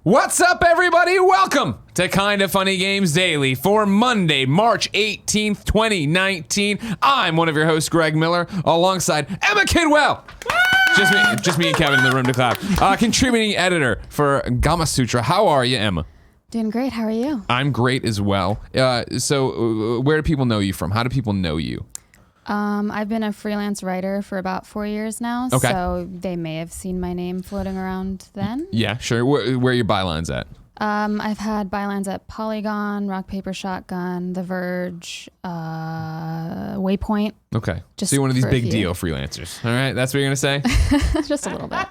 What's up, everybody? Welcome to Kinda Funny Games Daily for Monday, March 18th, 2019. I'm one of your hosts, Greg Miller, alongside Emma Kidwell. Just me and Kevin in the room to clap. Contributing editor for Gamasutra. How are you, Emma? Doing great. How are you? I'm great as well. So where do people know you from? How do people know you? I've been a freelance writer for about 4 years now, Okay. So they may have seen my name floating around then. Yeah, sure. Where are your bylines at? I've had bylines at Polygon, Rock Paper Shotgun, The Verge, Waypoint. Okay. Just so you're one of these for a big few. deal freelancers. All right, that's what you're going to say? Just a little bit.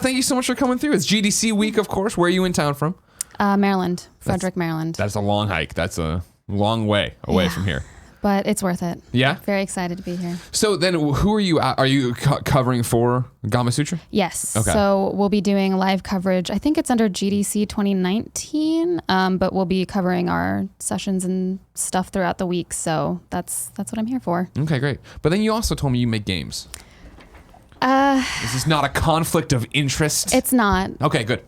Thank you so much for coming through. It's GDC week, of course. Where are you in town from? Maryland, Frederick, Maryland. That's a long hike. That's a long way away from here. But it's worth it. Yeah? Very excited to be here. So then who are you? Are you covering for Gamasutra? Yes. Okay. So we'll be doing live coverage. I think it's under GDC 2019, but we'll be covering our sessions and stuff throughout the week. So that's what I'm here for. Okay, great. But then you also told me you make games. This is not a conflict of interest. It's not. Okay, good.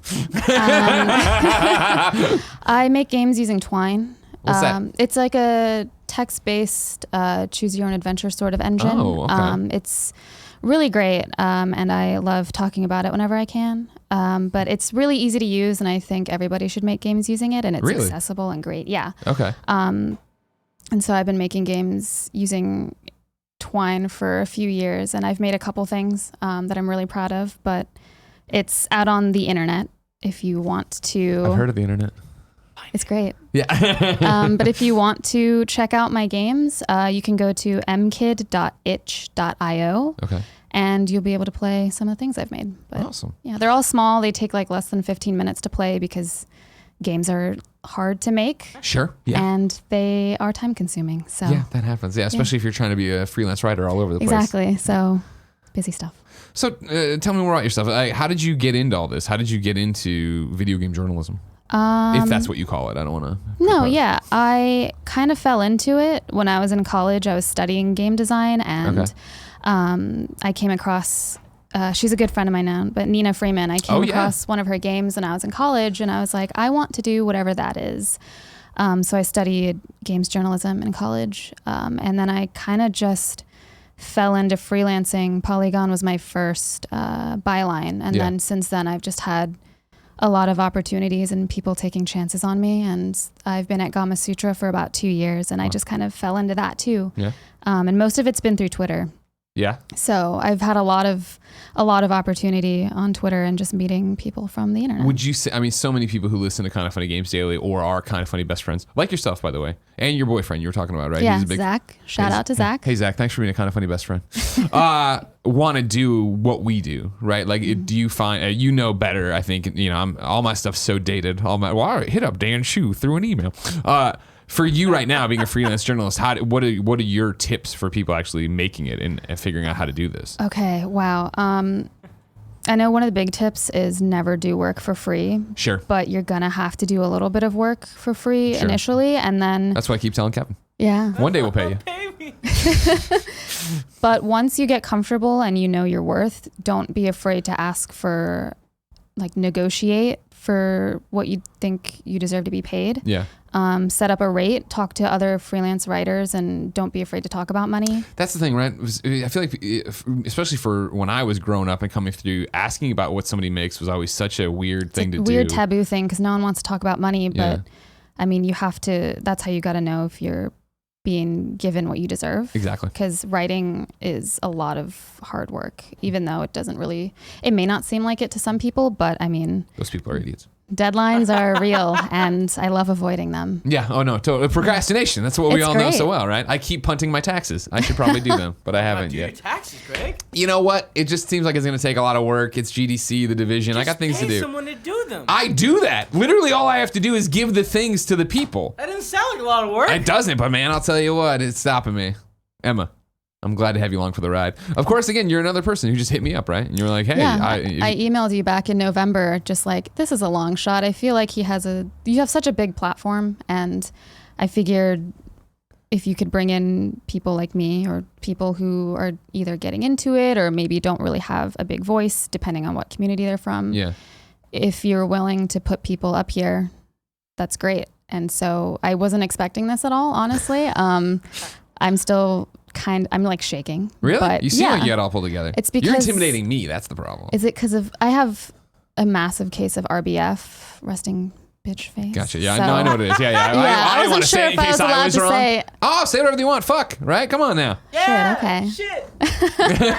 I make games using Twine. What's that? It's like a text-based choose-your-own-adventure sort of engine. Oh, okay. It's really great, and I love talking about it whenever I can. But it's really easy to use, and I think everybody should make games using it, and it's Really? accessible and great. Yeah. Okay. And so I've been making games using Twine for a few years, and I've made a couple things that I'm really proud of, but it's out on the internet if you want to. I've heard of the internet. It's great. Yeah. But if you want to check out my games, you can go to mkid.itch.io. Okay. And you'll be able to play some of the things I've made. But Awesome. yeah, they're all small. They take like less than 15 minutes to play because games are hard to make. Sure. Yeah. And they are time consuming. So Yeah, that happens. Yeah, especially if you're trying to be a freelance writer all over the place. exactly. So busy stuff. So tell me more about yourself. How did you get into all this? How did you get into video game journalism? If that's what you call it. I don't want to. No, yeah. I kind of fell into it when I was in college. I was studying game design, and I came across, she's a good friend of mine now, but Nina Freeman. I came across one of her games when I was in college, and I was like, I want to do whatever that is. So I studied games journalism in college, and then I kind of just fell into freelancing. Polygon was my first byline, and then since then I've just had a lot of opportunities and people taking chances on me, and I've been at Gamasutra for about 2 years, and I just kind of fell into that too. Yeah. And most of it's been through Twitter. Yeah. So I've had a lot of opportunity on Twitter and just meeting people from the internet. Would you say, I mean, so many people who listen to Kind of Funny Games Daily or are Kind of Funny best friends, like yourself, by the way, and your boyfriend you were talking about, right? Yeah, He's a big, Zach. Shout out to Zach. Hey, Zach, thanks for being a Kind of Funny best friend. Want to do what we do, right? Like, do you find, you know better, I think, all my stuff's so dated. All right, hit up Dan Shu through an email. For you right now, being a freelance journalist, what are your tips for people actually making it and figuring out how to do this? Okay, wow. I know one of the big tips is never do work for free. Sure. But you're going to have to do a little bit of work for free initially, and then... That's what I keep telling Kevin. Yeah. One day we'll pay you. But once you get comfortable and you know your worth, don't be afraid to ask for, negotiate for what you think you deserve to be paid. Yeah. Set up a rate, talk to other freelance writers, and don't be afraid to talk about money. That's the thing, right? I feel like, especially for when I was growing up and coming through, asking about what somebody makes was always such a weird thing to do. Weird taboo thing because no one wants to talk about money, but I mean, you have to, that's how you got to know if you're being given what you deserve. Exactly. Because writing is a lot of hard work, even though it may not seem like it to some people, but I mean. Those people are idiots. Deadlines are real, and I love avoiding them. Yeah. Oh no. Totally. Procrastination. That's what we all know great. so well, right? I keep punting my taxes. I should probably do them, but I haven't yet. Your taxes, Greg. You know what? It just seems like it's going to take a lot of work. It's GDC, the division. I got things to Pay do. someone to do them. I do that. Literally, all I have to do is give the things to the people. That doesn't sound like a lot of work. It doesn't, but man, I'll tell you what, it's stopping me. Emma, I'm glad to have you along for the ride. Of course, again, you're another person who just hit me up, right? And you're like, hey. Yeah, I emailed you back in November, just like, this is a long shot. I feel like you have such a big platform, and I figured if you could bring in people like me or people who are either getting into it or maybe don't really have a big voice, depending on what community they're from. Yeah. if you're willing to put people up here, that's great. And so I wasn't expecting this at all, honestly. I'm still I'm like shaking. Really? But you seem like you got it all pulled together. It's because you're intimidating me. That's the problem. Is it because I have a massive case of RBF, resting bitch face. Gotcha. Yeah, so, I know what it is. Yeah. I didn't want to say it in case I was wrong. Say whatever you want. Fuck. Right? Come on now. Yeah. Shit, okay. Shit.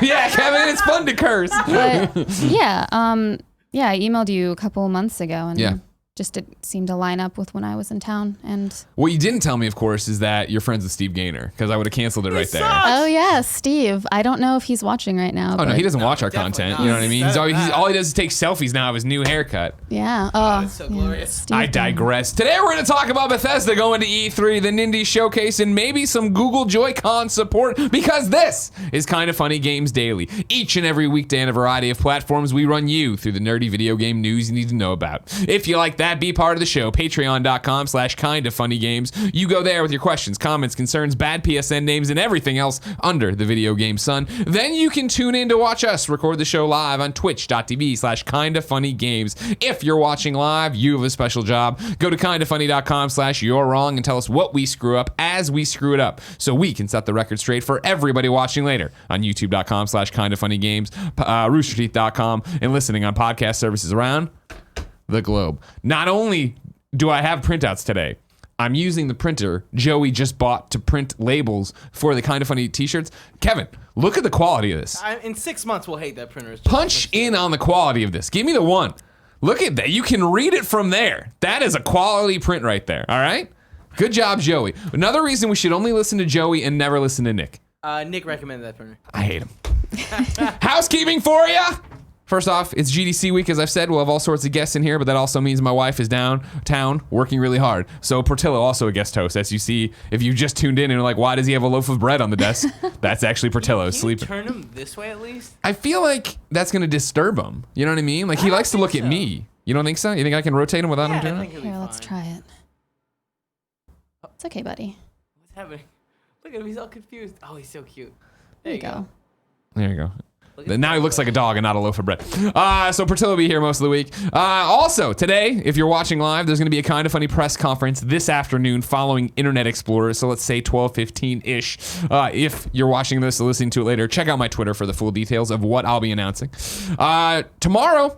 Yeah, Kevin, it's fun to curse. But yeah, I emailed you a couple months ago, and just it seemed to line up with when I was in town. And what you didn't tell me, of course, is that you're friends with Steve Gaynor, because I would have canceled it right there. Oh yeah, Steve. I don't know if he's watching right now. Oh no, he doesn't watch our content. not. You know what I mean? All he does is take selfies now of his new haircut. Yeah. Oh, it's so glorious. Steve I digress. Today we're going to talk about Bethesda going to E3, the Nindie showcase, and maybe some Google Joycon support, because this is Kinda Funny Games Daily. Each and every weekday on a variety of platforms, we run you through the nerdy video game news you need to know about. If you like that, be part of the show. Patreon.com/kindafunnygames. You go there with your questions, comments, concerns, bad PSN names, and everything else under the video game sun. Then you can tune in to watch us record the show live on twitch.tv/kindafunnygames. If you're watching live, you have a special job. Go to kindafunny.com/you're wrong and tell us what we screw up as we screw it up, so we can set the record straight for everybody watching later on youtube.com/kindafunnygames, roosterteeth.com, and listening on podcast services around the globe. Not only do I have printouts today, I'm using the printer Joey just bought to print labels for the Kinda Funny t-shirts. Kevin, look at the quality of this. In 6 months, we'll hate that printer. Punch in on the quality of this. Give me the one. Look at that. You can read it from there. That is a quality print right there. All right? Good job, Joey. Another reason we should only listen to Joey and never listen to Nick. Nick recommended that printer. I hate him. Housekeeping for you. First off, it's GDC week, as I've said. We'll have all sorts of guests in here, but that also means my wife is downtown working really hard. So Portillo, also a guest host. As you see, if you just tuned in and are like, why does he have a loaf of bread on the desk? That's actually Portillo sleeping. Can you turn him this way at least? I feel like that's going to disturb him. You know what I mean? Like, he likes to look at me. You don't think so? You think I can rotate him without him doing it? Here, let's try it. It's okay, buddy. What's happening? Look at him. He's all confused. Oh, he's so cute. There you go. There you go. Now he looks like a dog and not a loaf of bread. So Portillo will be here most of the week. Also, today, if you're watching live, there's going to be a Kinda Funny press conference this afternoon following Internet Explorer. So let's say 12:15-ish. If you're watching this or listening to it later, check out my Twitter for the full details of what I'll be announcing. Tomorrow,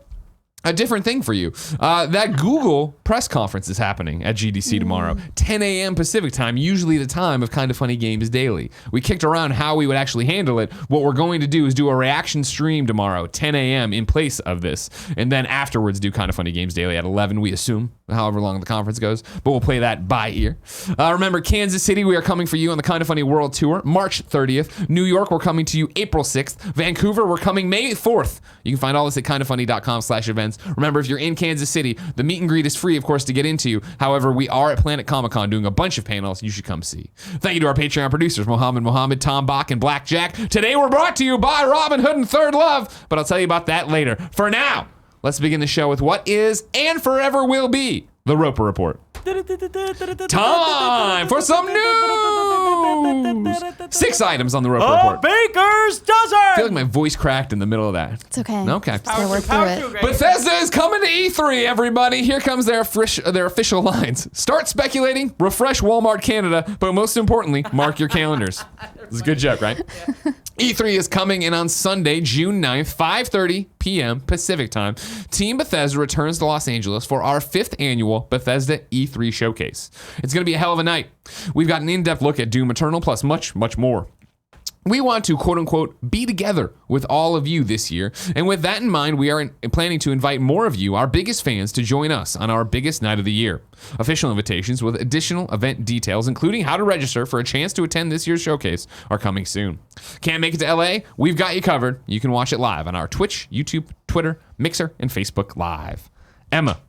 a different thing for you. That Google press conference is happening at GDC tomorrow, 10 a.m. Pacific time, usually the time of Kinda Funny Games Daily. We kicked around how we would actually handle it. What we're going to do is do a reaction stream tomorrow, 10 a.m. in place of this, and then afterwards do Kinda Funny Games Daily at 11, we assume, however long the conference goes, but we'll play that by ear. Remember, Kansas City, we are coming for you on the Kinda Funny World Tour, March 30th. New York, we're coming to you April 6th. Vancouver, we're coming May 4th. You can find all this at kindafunny.com/events. Remember, if you're in Kansas City, the meet and greet is free, of course, to get into. However, we are at Planet Comic-Con doing a bunch of panels you should come see. Thank you to our Patreon producers, Mohammed, Tom Bach, and Blackjack. Today, we're brought to you by ROBINHOOD and THIRDLOVE, but I'll tell you about that later. For now, let's begin the show with what is and forever will be the Roper Report. Time for some news. 6 items on the Roper Report. Baker's dozen. I feel like my voice cracked in the middle of that. It's okay. Okay. Still work through it. Bethesda is coming to E3, everybody. Here comes their official lines. Start speculating, refresh Walmart Canada, but most importantly, mark your calendars. This is a good joke, right? Yeah. E3 is coming in on Sunday, June 9th, 5:30 p.m. Pacific time. Team Bethesda returns to Los Angeles for our 5th annual Bethesda E3 showcase. It's going to be a hell of a night. We've got an in-depth look at Doom Eternal, plus much, much more. We want to, quote unquote, be together with all of you this year. And with that in mind, we are planning to invite more of you, our biggest fans, to join us on our biggest night of the year. Official invitations with additional event details, including how to register for a chance to attend this year's showcase, are coming soon. Can't make it to LA? We've got you covered. You can watch it live on our Twitch, YouTube, Twitter, Mixer, and Facebook Live. Emma,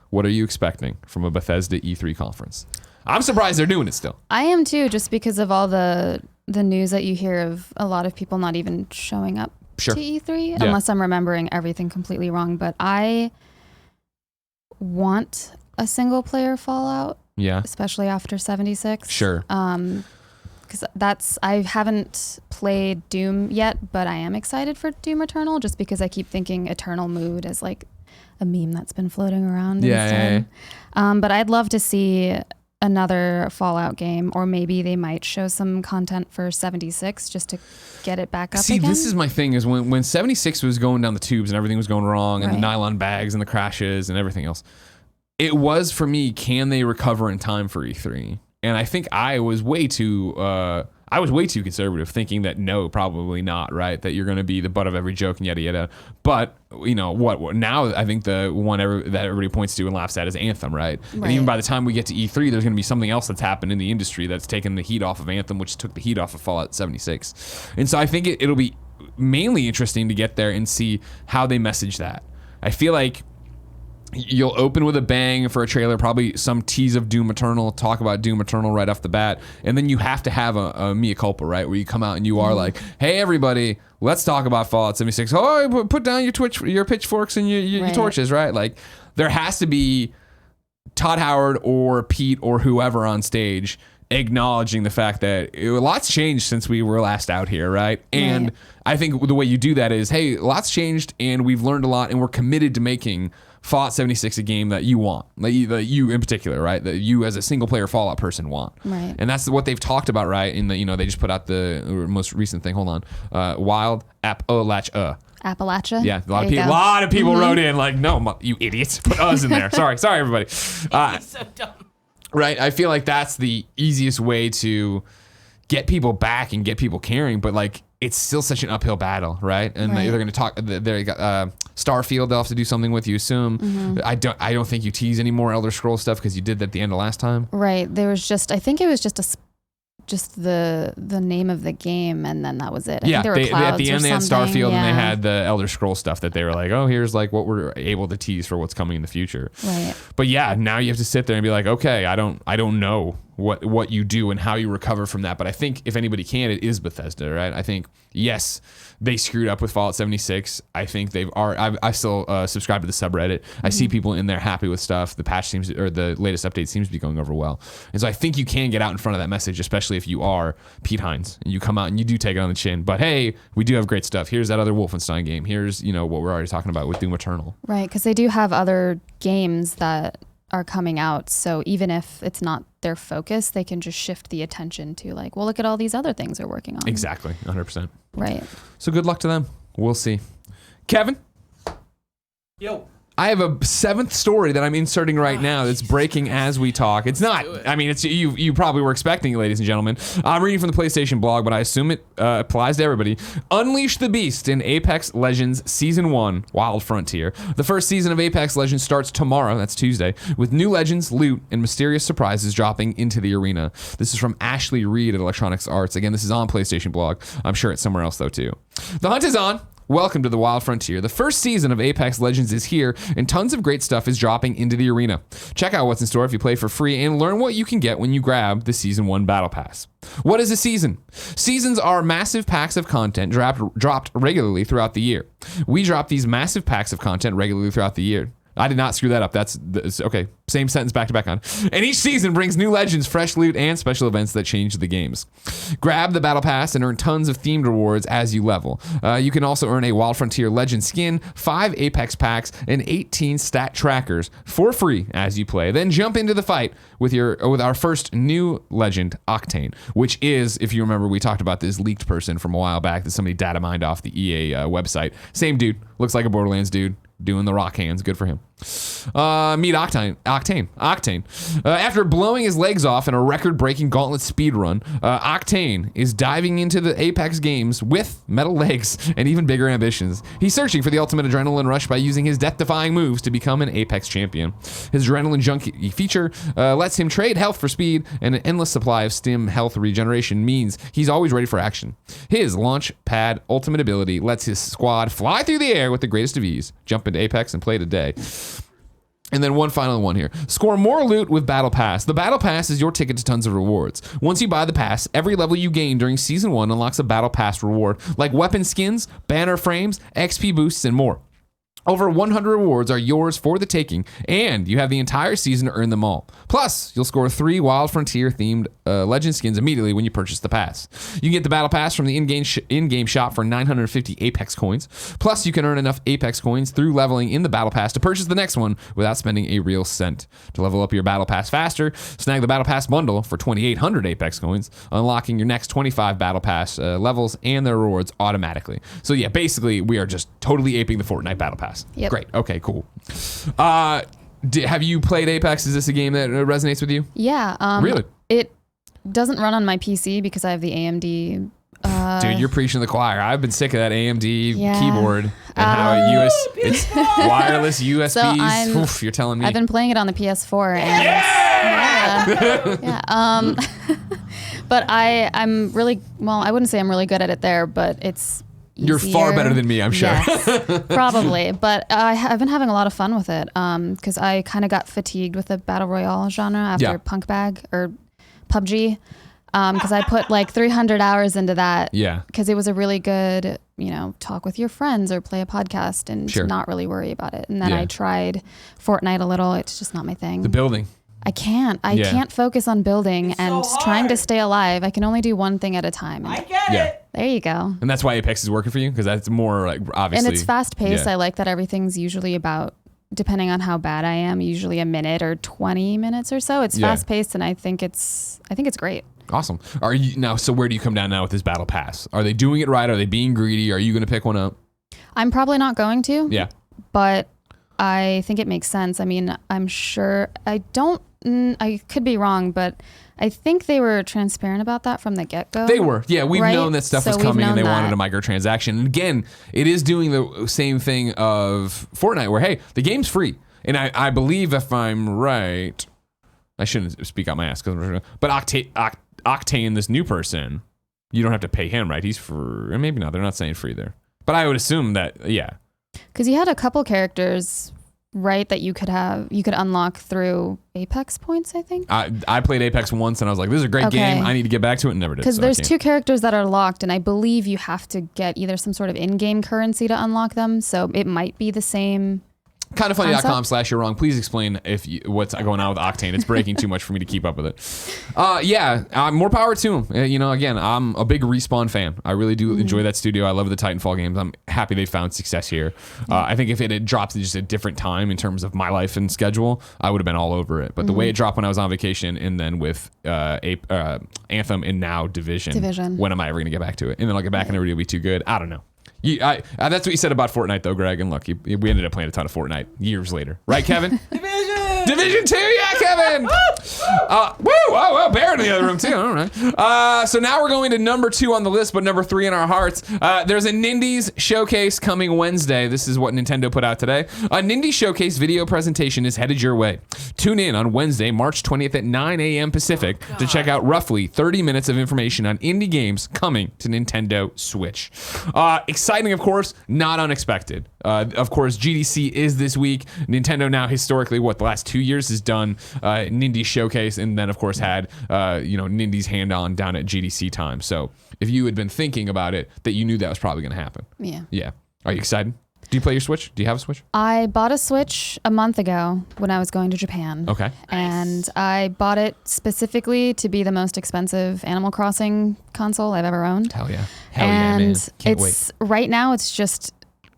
what are you expecting from a Bethesda E3 conference? I'm surprised they're doing it still. I am too, just because of all the news that you hear of a lot of people not even showing up to E3, unless I'm remembering everything completely wrong. But I want a single player Fallout, especially after 76. Sure. Because I haven't played Doom yet, but I am excited for Doom Eternal, just because I keep thinking Eternal Mood is like a meme that's been floating around. Yeah. But I'd love to see another Fallout game, or maybe they might show some content for 76 just to get it back up again. See, this is my thing, is when 76 was going down the tubes and everything was going wrong, and the nylon bags and the crashes and everything else, it was, for me, can they recover in time for E3? And I think I was way too conservative, thinking that no, probably not, right? That you're going to be the butt of every joke and yada yada. But you know what? Now I think the one that everybody points to and laughs at is Anthem, right? And even by the time we get to E3, there's going to be something else that's happened in the industry that's taken the heat off of Anthem, which took the heat off of Fallout 76. And so I think it'll be mainly interesting to get there and see how they message that. I feel like you'll open with a bang for a trailer, probably some tease of Doom Eternal, talk about Doom Eternal right off the bat, and then you have to have a mea culpa, right? Where you come out and you are like, hey, everybody, let's talk about Fallout 76. Oh, put down your pitchforks and your torches, right? Like, there has to be Todd Howard or Pete or whoever on stage acknowledging the fact that a lot's changed since we were last out here, right? And I think the way you do that is, hey, lots changed and we've learned a lot and we're committed to making Fallout 76 a game that you want, that you in particular, right? That you as a single player Fallout person want. Right. And that's what they've talked about, right? In the, they just put out the most recent thing. Hold on. Wild Appalachia. Appalachia? Yeah, a lot of people wrote in like, no, you idiots, put us in there. Sorry, everybody. So dumb. Right. I feel like that's the easiest way to get people back and get people caring, but like, it's still such an uphill battle, right? And they're going to talk. They got Starfield. They'll have to do something with, you assume. I don't think you tease any more Elder Scrolls stuff because you did that at the end of last time. Right. There was I think it was just the name of the game, and then that was it. I think there were clouds at the end they had Starfield, and they had the Elder Scrolls stuff that they were like, oh, here's like what we're able to tease for what's coming in the future. Right. But yeah, now you have to sit there and be like, okay, I don't know what you do and how you recover from that. But I think if anybody can, it is Bethesda, right? I think, yes, they screwed up with Fallout 76. I think I still subscribe to the subreddit. I see people in there happy with stuff. The patch the latest update seems to be going over well. And so I think you can get out in front of that message, especially if you are Pete Hines and you come out and you do take it on the chin. But hey, we do have great stuff. Here's that other Wolfenstein game. Here's, what we're already talking about with Doom Eternal. Right, because they do have other games that are coming out. So even if it's not their focus, they can just shift the attention to like, well, look at all these other things they're working on. Exactly. 100%. Right. So good luck to them. We'll see. Kevin? Yo. I have a 7th story that I'm inserting right now that's breaking as we talk. It's not, I mean, it's you probably were expecting it, ladies and gentlemen. I'm reading from the PlayStation blog, but I assume it applies to everybody. Unleash the Beast in Apex Legends Season 1, Wild Frontier. The first season of Apex Legends starts tomorrow, that's Tuesday, with new legends, loot, and mysterious surprises dropping into the arena. This is from Ashley Reed at Electronics Arts. Again, this is on PlayStation blog. I'm sure it's somewhere else, though, too. The hunt is on. Welcome to the Wild Frontier. The first season of Apex Legends is here, and tons of great stuff is dropping into the arena. Check out what's in store if you play for free, and learn what you can get when you grab the Season 1 Battle Pass. What is a season? Seasons are massive packs of content dropped regularly throughout the year. We drop these massive packs of content regularly throughout the year. I did not screw that up. That's okay. Same sentence back to back on. And each season brings new legends, fresh loot, and special events that change the games. Grab the Battle Pass and earn tons of themed rewards as you level. You can also earn a Wild Frontier Legend skin, 5 Apex packs, and 18 stat trackers for free as you play. Then jump into the fight with our first new legend, Octane, which is, if you remember, we talked about this leaked person from a while back that somebody data mined off the EA website. Same dude, looks like a Borderlands dude. Doing the rock hands. Good for him. Meet Octane. After blowing his legs off in a record-breaking gauntlet speedrun, Octane is diving into the Apex games with metal legs and even bigger ambitions. He's searching for the ultimate adrenaline rush by using his death-defying moves to become an Apex champion. His adrenaline junkie feature lets him trade health for speed, and an endless supply of stim health regeneration means he's always ready for action. His launch pad ultimate ability lets his squad fly through the air with the greatest of ease. Jump into Apex and play today. And then one final one here. Score more loot with Battle Pass. The Battle Pass is your ticket to tons of rewards. Once you buy the pass, every level you gain during Season 1 unlocks a Battle Pass reward, like weapon skins, banner frames, XP boosts, and more. Over 100 rewards are yours for the taking, and you have the entire season to earn them all. Plus, you'll score 3 Wild Frontier-themed Legend skins immediately when you purchase the pass. You can get the Battle Pass from the in-game shop for 950 Apex coins. Plus, you can earn enough Apex coins through leveling in the Battle Pass to purchase the next one without spending a real cent. To level up your Battle Pass faster, snag the Battle Pass bundle for 2,800 Apex coins, unlocking your next 25 Battle Pass levels and their rewards automatically. So yeah, basically, we are just totally aping the Fortnite Battle Pass. Yep. Great. Okay, cool. Have you played Apex? Is this a game that resonates with you? Yeah. Really? It doesn't run on my PC because I have the AMD. Dude, you're preaching to the choir. I've been sick of that AMD Yeah. keyboard and how it's wireless USBs. So Oof, you're telling me. I've been playing it on the PS4 and yeah. But I'm really, well, I wouldn't say I'm really good at it there, but it's You're far easier. better than me, I'm sure. Yes, probably. But I've been having a lot of fun with it because I kind of got fatigued with the battle royale genre after Punk Bag or PUBG because I put like 300 hours into that. Yeah. Because it was a really good, talk with your friends or play a podcast and not really worry about it. And then I tried Fortnite a little. It's just not my thing. The building. I can't focus on building and so trying to hard. stay alive. I can only do one thing at a time. I get it. There you go. And that's why Apex is working for you? Because that's more like obviously. And it's fast paced. Yeah. I like that everything's usually about, depending on how bad I am, usually a minute or 20 minutes or so. It's fast paced and I think it's great. Awesome. Are you now? So where do you come down now with this battle pass? Are they doing it right? Are they being greedy? Are you going to pick one up? I'm probably not going to. Yeah. But I think it makes sense. I mean, I'm sure I could be wrong, but I think they were transparent about that from the get-go. They were. Yeah, we've known that stuff was coming and they wanted a that. microtransaction. And again, it is doing the same thing of Fortnite where, hey, the game's free. And I believe if I'm right, I shouldn't speak out my ass, but Octane, this new person, you don't have to pay him, right? He's for, maybe not. They're not saying free there. But I would assume that, yeah. Because you had a couple characters, right, that you could unlock through Apex points, I think. I played Apex once and I was like, this is a great game. I need to get back to it and never did. Because there's 2 characters that are locked and I believe you have to get either some sort of in-game currency to unlock them. So it might be the same. Kindoffunny.com/you're wrong. Please explain what's going on with Octane. It's breaking too much for me to keep up with it. More power to him. Again, I'm a big Respawn fan. I really do enjoy that studio. I love the Titanfall games. I'm happy they found success here. I think if it had dropped at just a different time in terms of my life and schedule, I would have been all over it. But the way it dropped when I was on vacation and then with Anthem and now Division, when am I ever going to get back to it? And then I'll get back and everybody will be too good. I don't know. That's what you said about Fortnite, though, Greg. And look, we ended up playing a ton of Fortnite years later. Right, Kevin? Division 2, yeah, Kevin! Whoa, Barrett in the other room, too. All right. So now we're going to number 2 on the list, but number 3 in our hearts. There's a Nindies showcase coming Wednesday. This is what Nintendo put out today. A Nindie showcase video presentation is headed your way. Tune in on Wednesday, March 20th at 9 a.m. Pacific to check out roughly 30 minutes of information on indie games coming to Nintendo Switch. Exciting, of course, not unexpected. Of course, GDC is this week. Nintendo now historically, the last 2 years has done Nindie Showcase and then, of course, had, Nindie's hand on down at GDC time. So if you had been thinking about it, that you knew that was probably going to happen. Yeah. Yeah. Are you excited? Do you play your Switch? Do you have a Switch? I bought a Switch a month ago when I was going to Japan. Okay. And I bought it specifically to be the most expensive Animal Crossing console I've ever owned. Hell yeah. And Can't wait. Right now it's just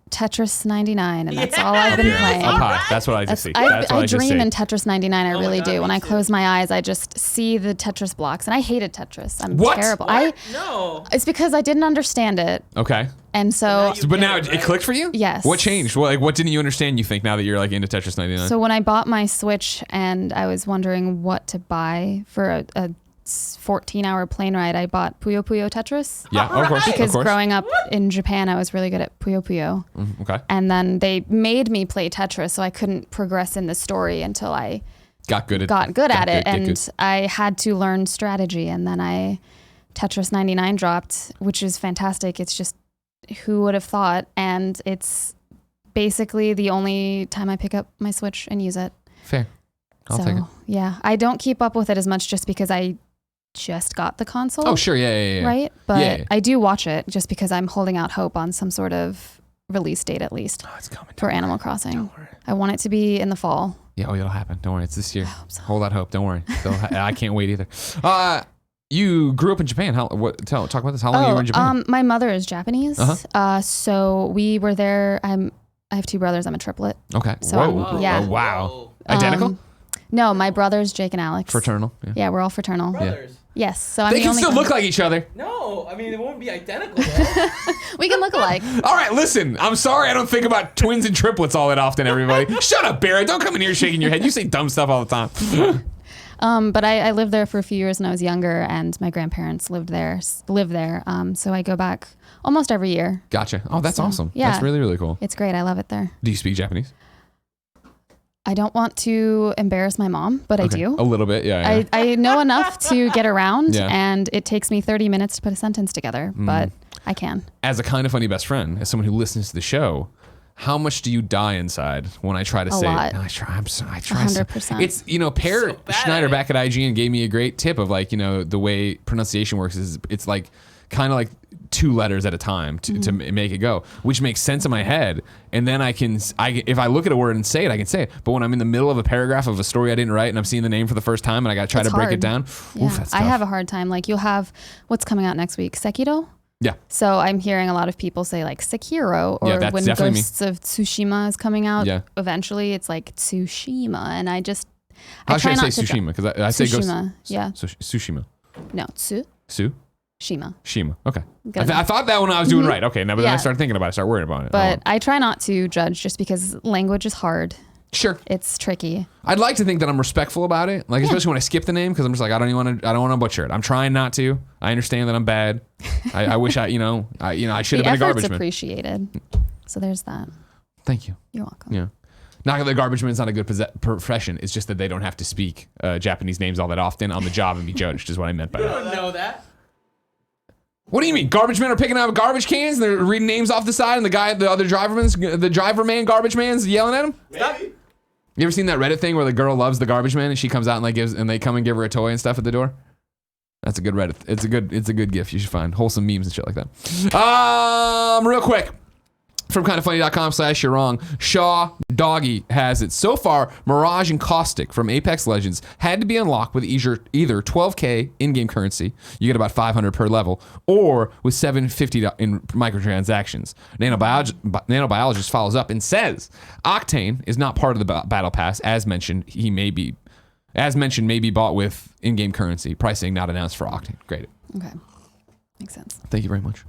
Tetris 99 and that's all I've been playing. Up high. That's what I just see. I dream in Tetris 99. I really do. When I close my eyes, I just see the Tetris blocks, and I hated Tetris. I'm terrible. No. It's because I didn't understand it, Okay. and so But now it clicked for you? Yes. What changed? What didn't you understand, you think, now that you're like into Tetris 99? So when I bought my Switch and I was wondering what to buy for a 14-hour plane ride, I bought Puyo Puyo Tetris. Yeah, of course. Because growing up in Japan, I was really good at Puyo Puyo. Okay. And then they made me play Tetris, so I couldn't progress in the story until I got good at it. And I had to learn strategy. And then Tetris 99 dropped, which is fantastic. It's just, who would have thought? And it's basically the only time I pick up my Switch and use it. Fair. I'll take it. Yeah, I don't keep up with it as much just because I just got the console. Oh, sure. Yeah. Right? But Yeah. I do watch it just because I'm holding out hope on some sort of release date at least it's coming. for Animal Crossing. I want it to be in the fall. Yeah, it'll happen. Don't worry. It's this year. I hope so. Hold that hope. Don't worry. I can't wait either. You grew up in Japan. Talk about this. How long were you in Japan? My mother is Japanese. So we were there. I have 2 brothers. I'm a triplet. Okay. So Whoa. yeah. Oh, wow. Identical? No, my brothers Jake and Alex. Fraternal. Yeah, we're all fraternal. Brothers. Yes. So I'm They the can only still one. look like each other. No, I mean it won't be identical though. We can look alike. All right, listen. I'm sorry I don't think about twins and triplets all that often, everybody. Shut up, Barrett. Don't come in here shaking your head. You say dumb stuff all the time. But I lived there for a few years when I was younger, and my grandparents live there. So I go back almost every year. Gotcha. Oh, that's awesome. Yeah. That's really, really cool. It's great. I love it there. Do you speak Japanese? I don't want to embarrass my mom, but I do. A little bit, yeah. I know enough to get around, Yeah. and it takes me 30 minutes to put a sentence together, but I can. As a kind of funny best friend, as someone who listens to the show, how much do you die inside when I try to say lot. it? I try. 100%. It's, Per So bad Schneider at it. back at IGN gave me a great tip of like, the way pronunciation works is it's like kind of like 2 letters at a time to make it go, which makes sense in my head. And then if I look at a word and say it, I can say it. But when I'm in the middle of a paragraph of a story I didn't write and I'm seeing the name for the first time and I got to try It's to break it hard. down, Yeah. oof, that's I tough. have a hard time. Like you'll have what's coming out next week, Sekiro. Yeah. So I'm hearing a lot of people say like Sekiro, or Yeah, that's when definitely me. Ghosts of Tsushima is coming out, Yeah. eventually it's like Tsushima, and I How should try I not say to Tsushima? Because I say ghost. Tsushima, yeah. Tsushima. No, Tsushima. Shima. Okay. Good. I thought that one I was doing right. Okay. Now, but then I Yeah. started thinking about it. I started worrying about it. But Oh. I try not to judge just because language is hard. Sure. It's tricky. I'd like to think that I'm respectful about it, like especially when I skip the name, because I'm just like I don't want to butcher it. I'm trying not to. I understand that I'm bad. I wish I should have The been a effort's garbage man. appreciated. So there's that. Thank you. You're welcome. Yeah. Not that the garbage man's not a good profession. It's just that they don't have to speak Japanese names all that often on the job and be judged. Is what I meant by You that. don't know that. What do you mean? Garbage men are picking out garbage cans. They're reading names off the side, and the driver man, garbage man's yelling at him. Stop. You ever seen that Reddit thing where the girl loves the garbage man and she comes out and they come and give her a toy and stuff at the door? That's a good Reddit. It's a good gift you should find. Wholesome memes and shit like that. Real quick. From kindoffunny.com/you're wrong. Shaw Doggy has it. So far, Mirage and Caustic from Apex Legends had to be unlocked with either 12K in-game currency, you get about 500 per level, or with 750 in microtransactions. Nanobiologist follows up and says Octane is not part of the battle pass. As mentioned, may be bought with in-game currency. Pricing not announced for Octane. Great. Okay. Makes sense. Thank you very much.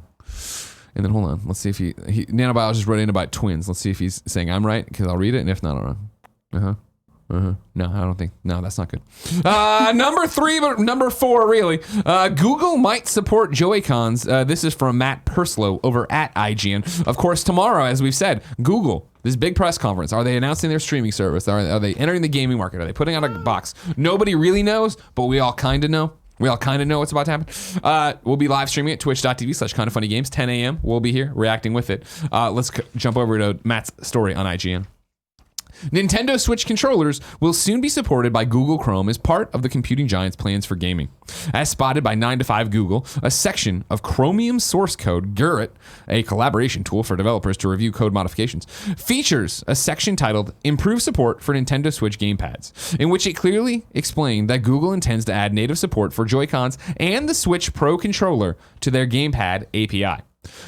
And then hold on. Let's see if he nanobiologist wrote in about twins. Let's see if he's saying I'm right, because I'll read it, and if not, I'm wrong. No, I don't think. No, that's not good. Number 3, but number 4 really. Google might support Joycons. This is from Matt Purslow over at IGN. Of course, tomorrow, as we've said, Google. This big press conference. Are they announcing their streaming service? Are they entering the gaming market? Are they putting out a box? Nobody really knows, but we all kind of know. We all kind of know what's about to happen. We'll be live streaming at twitch.tv/kindoffunnygames, 10 a.m. We'll be here reacting with it. Let's jump over to Matt's story on IGN. Nintendo Switch controllers will soon be supported by Google Chrome as part of the computing giant's plans for gaming. As spotted by 9to5 Google, a section of Chromium source code, Gurrit, a collaboration tool for developers to review code modifications, features a section titled Improve Support for Nintendo Switch Gamepads, in which it clearly explained that Google intends to add native support for Joy-Cons and the Switch Pro controller to their Gamepad API.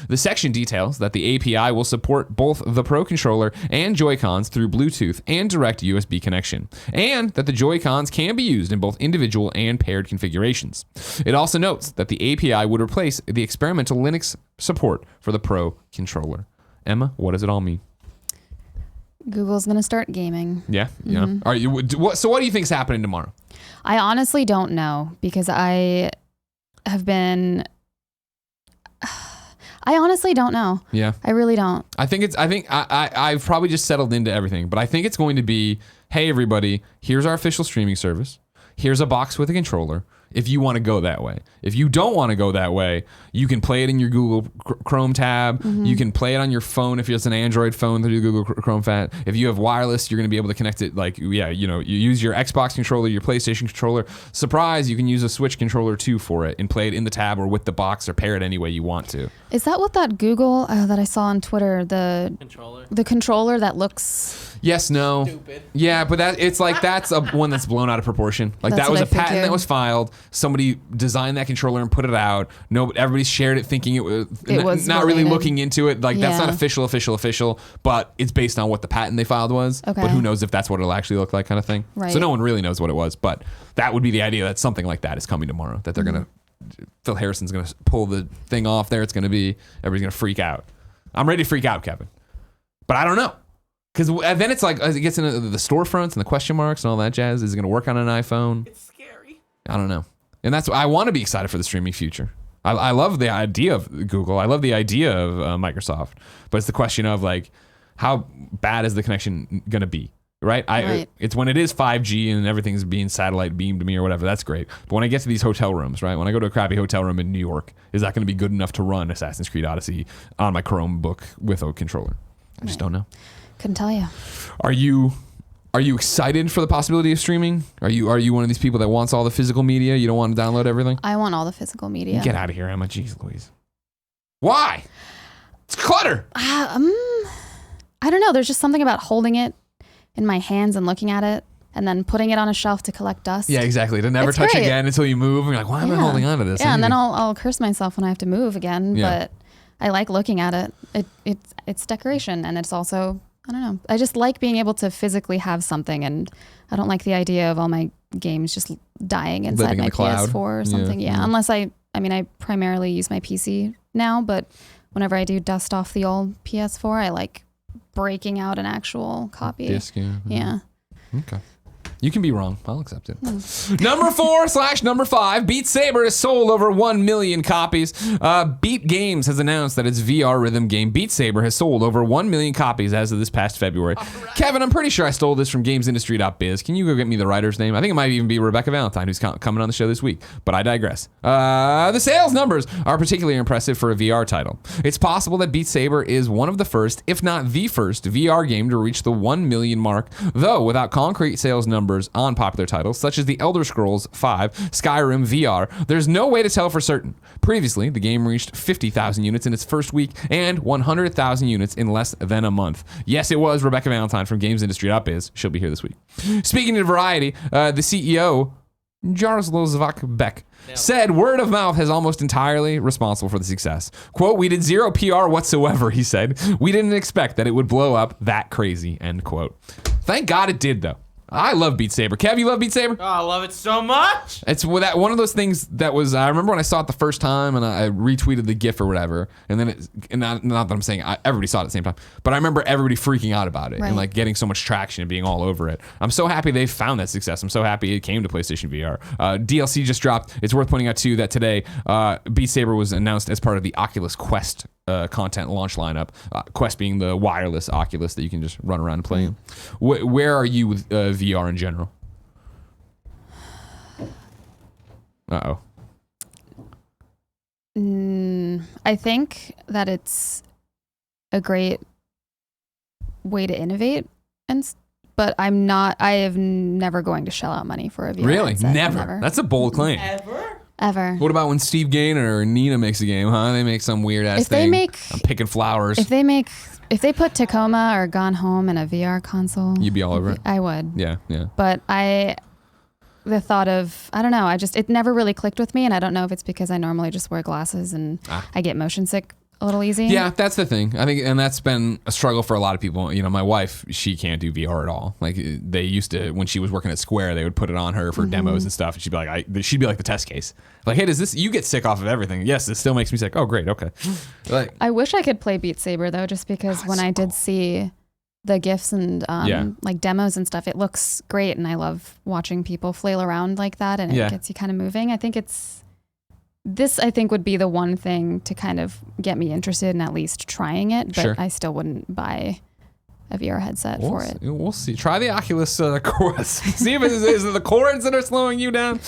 The section details that the API will support both the Pro Controller and Joy-Cons through Bluetooth and direct USB connection, and that the Joy-Cons can be used in both individual and paired configurations. It also notes that the API would replace the experimental Linux support for the Pro Controller. Emma, what does it all mean? Google's going to start gaming. Yeah? Yeah. All right, so what do you think's happening tomorrow? I honestly don't know, because I honestly don't know. Yeah. I really don't. I've probably just settled into everything, but I think it's going to be, hey everybody, here's our official streaming service. Here's a box with a controller. if you want to go that way. If you don't want to go that way, you can play it in your Google Chrome tab. You can play it on your phone if it's an Android phone through the Google Chrome tab. If you have wireless, you're going to be able to connect it you use your Xbox controller, your PlayStation controller. Surprise, you can use a Switch controller too for it and play it in the tab or with the box or pair it any way you want to. Is that what that Google that I saw on Twitter, the controller that looks... Yes, no. Stupid. Yeah, but that's one that's blown out of proportion. Like That's that was what a I patent figured. that was filed. Somebody designed that controller and put it out. No, everybody shared it thinking it was not really related. looking into it. Like that's Yeah. not official, but it's based on what the patent they filed was. Okay. But who knows if that's what it'll actually look like, kind of thing. Right. So no one really knows what it was, but that would be the idea that something like that is coming tomorrow. That they're gonna, Phil Harrison's gonna pull the thing off there. It's gonna be, everybody's gonna freak out. I'm ready to freak out, Kevin, but I don't know. Because then it's like, as it gets into the storefronts and the question marks and all that jazz, is it going to work on an iPhone? It's scary. I don't know. And that's I want to be excited for the streaming future. I love the idea of Google. I love the idea of Microsoft. But it's the question of like, how bad is the connection going to be? Right? It's when it is 5G and everything's being satellite beamed to me or whatever, that's great. But when I get to these hotel rooms, right? When I go to a crappy hotel room in New York, is that going to be good enough to run Assassin's Creed Odyssey on my Chromebook with a controller? I just don't know. Couldn't tell you. Are you excited for the possibility of streaming? Are you one of these people that wants all the physical media? You don't want to download everything? I want all the physical media. Get out of here, Emma. Jeez Louise. Why? It's clutter. I don't know. There's just something about holding it in my hands and looking at it and then putting it on a shelf to collect dust. Yeah, exactly. To never It's touch great. again until you move. And you're like, why am I holding on to this? Yeah, and then I'll curse myself when I have to move again. Yeah. But I like looking at it. It's decoration, and it's also, I don't know. I just like being able to physically have something, and I don't like the idea of all my games just dying inside Living in my the cloud. PS4 or something. Yeah, unless I primarily use my PC now, but whenever I do dust off the old PS4, I like breaking out an actual copy. Disc, Yeah. Okay. You can be wrong. I'll accept it. Number 4/number 5, Beat Saber has sold over 1 million copies. Beat Games has announced that its VR rhythm game Beat Saber has sold over 1 million copies as of this past February. Right. Kevin, I'm pretty sure I stole this from gamesindustry.biz. Can you go get me the writer's name? I think it might even be Rebekah Valentine, who's coming on the show this week, but I digress. The sales numbers are particularly impressive for a VR title. It's possible that Beat Saber is one of the first, if not the first, VR game to reach the 1 million mark, though without concrete sales numbers on popular titles such as The Elder Scrolls V, Skyrim VR, there's no way to tell for certain. Previously, the game reached 50,000 units in its first week and 100,000 units in less than a month. Yes, it was Rebekah Valentine from gamesindustry.biz. She'll be here this week. Speaking of variety, the CEO, Jaroslav Beck, said word of mouth is almost entirely responsible for the success. Quote, "We did zero PR whatsoever," he said. "We didn't expect that it would blow up that crazy," end quote. Thank God it did, though. I love Beat Saber. Kev, you love Beat Saber? Oh, I love it so much. It's one of those things that was, I remember when I saw it the first time and I retweeted the GIF or whatever, and then not that I'm saying everybody saw it at the same time, but I remember everybody freaking out about it and like getting so much traction and being all over it. I'm so happy they found that success. I'm so happy it came to PlayStation VR. DLC just dropped. It's worth pointing out too that today Beat Saber was announced as part of the Oculus Quest content launch lineup. Quest being the wireless Oculus that you can just run around and play in. Where are you with VR in general? Uh-oh. I think that it's a great way to innovate, but I am never going to shell out money for a VR Really? headset. Never. That's a bold claim. Ever. What about when Steve Gaynor or Nina makes a game, huh? They make some weird ass thing. I'm picking flowers. If they put Tacoma or Gone Home in a VR console, you'd be all over it. I would. Yeah. But the thought of, I don't know, it never really clicked with me, and I don't know if it's because I normally just wear glasses and I get motion sick a little easy. Yeah, that's the thing. I think, and that's been a struggle for a lot of people. You know, my wife, she can't do VR at all. Like they used to, when she was working at Square, they would put it on her for demos and stuff. And she'd be like the test case. Like, hey, you get sick off of everything? Yes, it still makes me sick. Oh, great. Okay. Like, I wish I could play Beat Saber though, just because when I did see the GIFs and like demos and stuff, it looks great. And I love watching people flail around like that, and it gets you kind of moving. I think this would be the one thing to kind of get me interested in at least trying it, but I still wouldn't buy a VR headset for it. We'll see. Try the Oculus Quest. See if it is the cords that are slowing you down.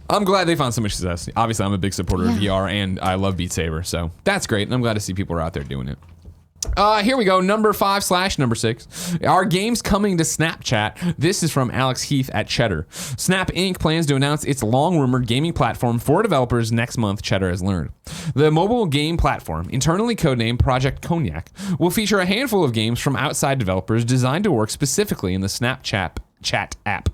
I'm glad they found so much success. Obviously, I'm a big supporter of VR, and I love Beat Saber, so that's great. And I'm glad to see people are out there doing it. Here we go. Number 5/number 6. Are games coming to Snapchat? This is from Alex Heath at Cheddar. Snap Inc. plans to announce its long-rumored gaming platform for developers next month, Cheddar has learned. The mobile game platform, internally codenamed Project Cognac, will feature a handful of games from outside developers designed to work specifically in the Snapchat chat app,